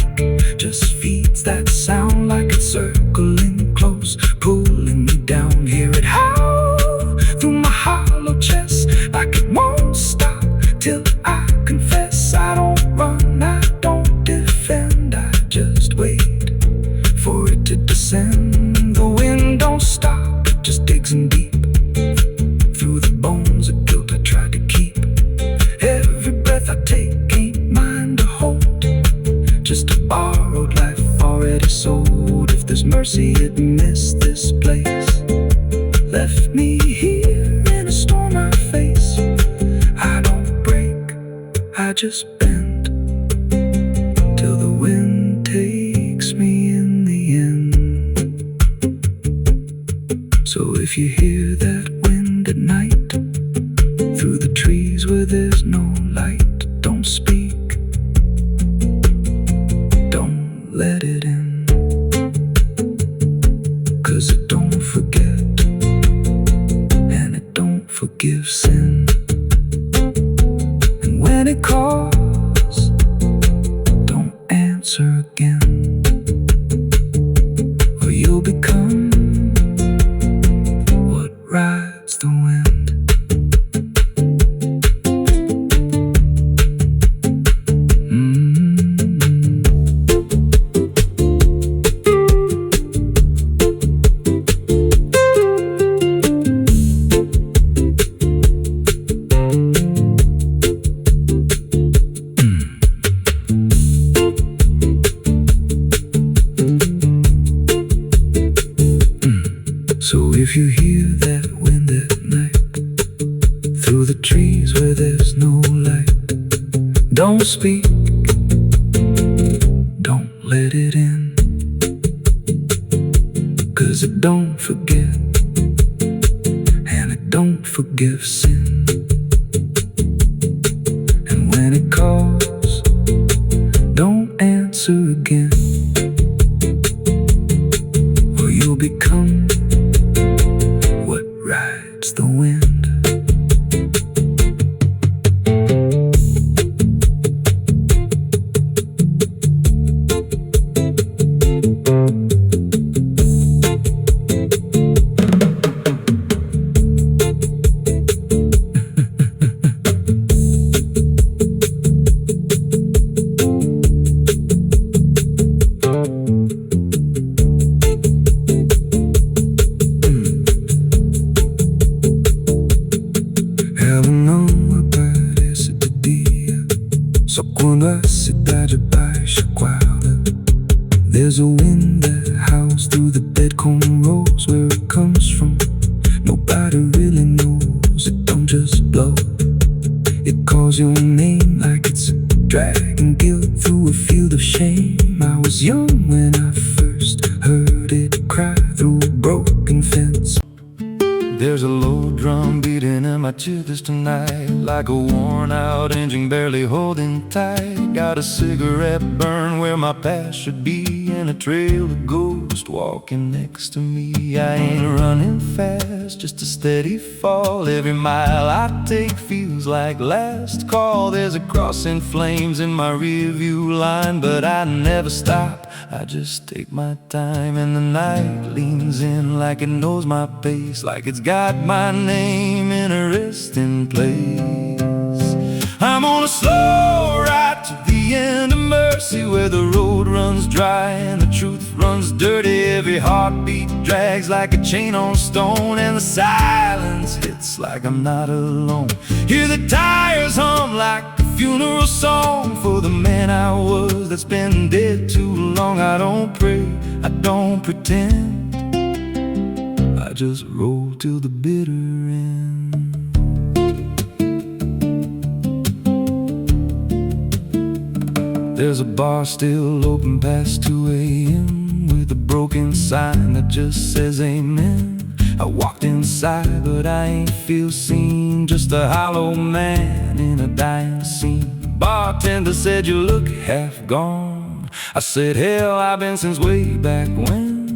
just feeds that sound, like it's circling close, pulling me down. Hear it howl through my hollow chest, like it won't stop till I confess. I don't run, I don't defend, I just wait for it to descend. The wind don't stop, it just digs in deep, through the bones of guilt I try to keep. Every breath I take ain't mine to hold, just a borrowed life already sold. If there's mercy, it missed this place, left me here in a storm I face. I don't break, I just bend, till the wind takes me in the end. So if you hear that wind at night, through the trees where there's no light, don't speak, don't let it in, 'cause it don't forget and it don't forgive sin. And when it calls, don't answer again, or you'll become what rides the wind. So if you hear that wind at night, through the trees where there's no light, don't speak, don't let it in, 'cause it don't forget and it don't forgive sin. And when it calls, don't answer again, or you'll become what rides the wind. So quando a cidade baixa quadra, there's a wind that howls through the dead corn rows. Where it comes from, nobody really knows. It blow. It calls your name like it's dragging guilt through a field of shame. I was young when I first heard it cry through a broken fence. There's a low drum beating in my chest tonight, like a worn out engine barely holding tight. Got a cigarette burn where my past should be, and a trail of ghosts walking next to me. I ain't running fast, just a steady fall. Every mile I take feels like last call. There's a cross in flames in my rearview line, but I never stop, I just take my time. And the night leans in like it knows my pace, like it's got my name in a resting place. I'm on a slow ride to the end of mercy, where the road runs dry and the truth runs dirty. Every heartbeat drags like a chain on stone, and the silence hits like I'm not alone. Hear the tires hum like a funeral song for the man I was that's been dead too long. I don't pray, I don't pretend, I just roll till the bitter end. There's a bar still open past 2 a.m. with a broken sign that just says amen. I walked inside but I ain't feel seen, just a hollow man in a dying scene. Bartender said you look half gone. I said hell, I've been since way back when.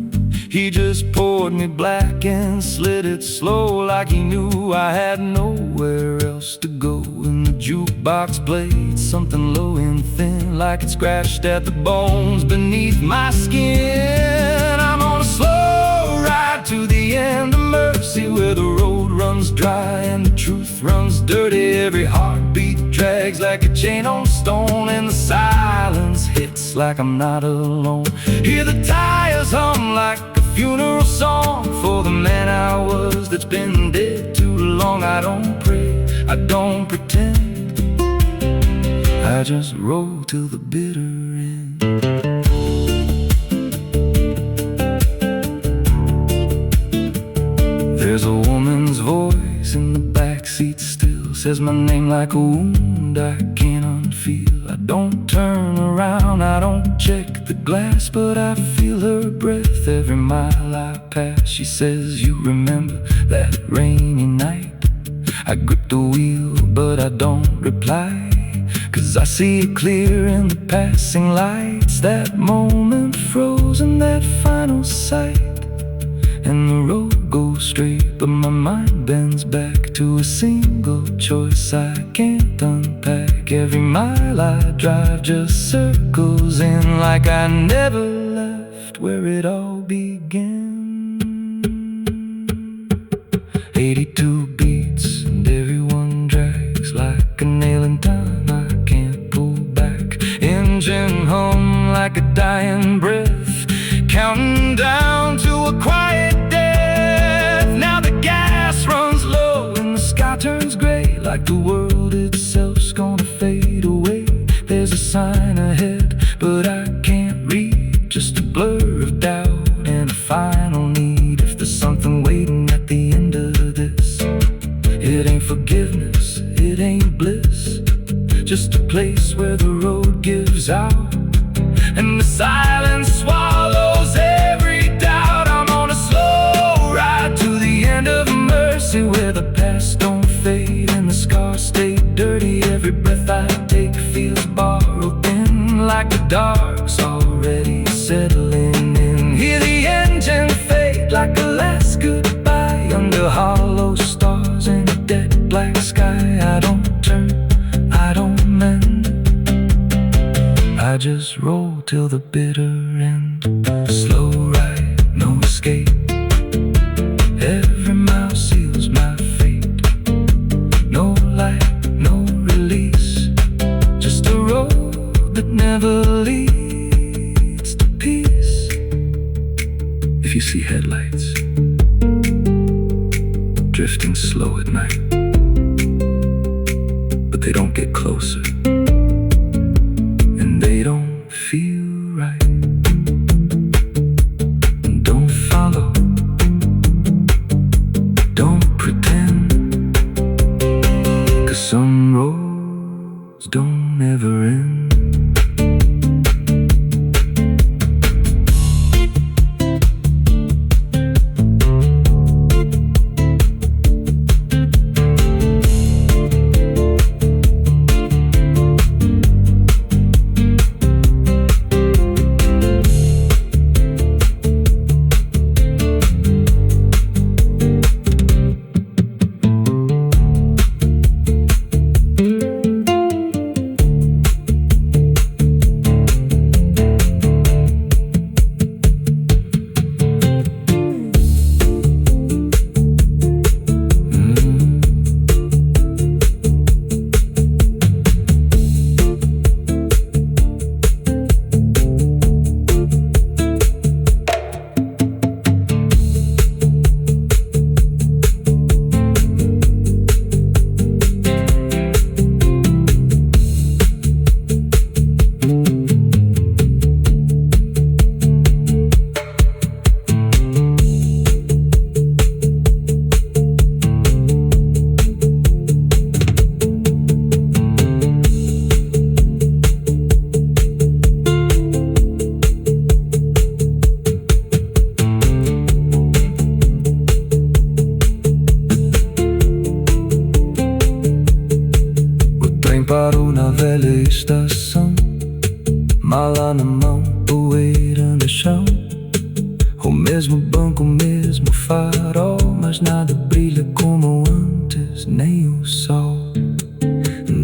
He just poured me black and slid it slow, like he knew I had nowhere else to go. And the jukebox played something low and thin, like it scratched at the bones beneath my skin. I'm on a slow ride to the end of mercy, where the road runs dry and the truth runs dirty. Every heartbeat drags like a chain on stone, and the silence hits like I'm not alone. Hear the tires hum like a funeral song for the man I was that's been dead too long. I don't pray, I don't pretend, I just roll till the bitter end. There's a woman's voice in the backseat still, says my name like a wound I can't unfeel. I don't turn around, I don't check the glass, but I feel her breath every mile I pass. She says, you remember that rainy night? I grip the wheel but I don't reply, 'cause I see it clear in the passing lights. That moment frozen, that final sight, and the road goes straight, but my mind bends back to a single choice I can't unpack. Every mile I drive just circles in, like I never left where it all began. 82 beats and everyone drags like a nail in time I can't pull back. Engine hum like a dying breath, counting down to a quiet death. Now the gas runs low and the sky turns gray, like the world itself's gonna fade away. There's a sign ahead but I can't read, just a blur of doubt and a final need. If there's something waiting at the end of this, it ain't forgiveness, it ain't bliss, just a place where the road gives out and the silence swallows every doubt. I'm on a slow ride to the end of mercy, where the past don't fade and the scars stay dirty. Every breath I take feels borrowed in, like the dark's already settling in. Hear the engine fade like a last goodbye under hollow stars in a dead black sky. I don't turn, I don't mend, I just roll till the bitter end. Slow ride, no escape, every mile seals my fate. No light, no release, just a road that never leads to peace. If you see headlights drifting slow at night, but they don't get closer, they don't feel right. Don't follow, don't pretend, estação, mal lá na mão, poeira no chão. O mesmo banco, o mesmo farol, mas nada brilha como antes, nem o sol.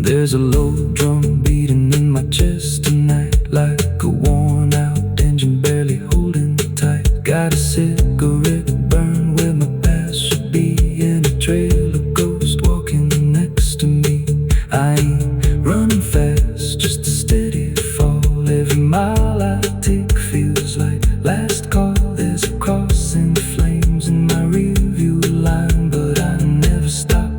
There's a low drum beating in my chest tonight, like a worn out engine barely holding tight. Got a cigarette burn where my past should be, and a trail of ghosts walking next to me. I ain't running fast, just a steady fall. Every mile I take feels like last call. There's a cross in flames in my rearview line, but I never stop,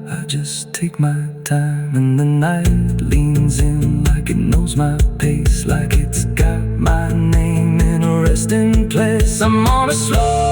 I just take my time. And the night leans in like it knows my pace, like it's got my name in a resting place. I'm on a slow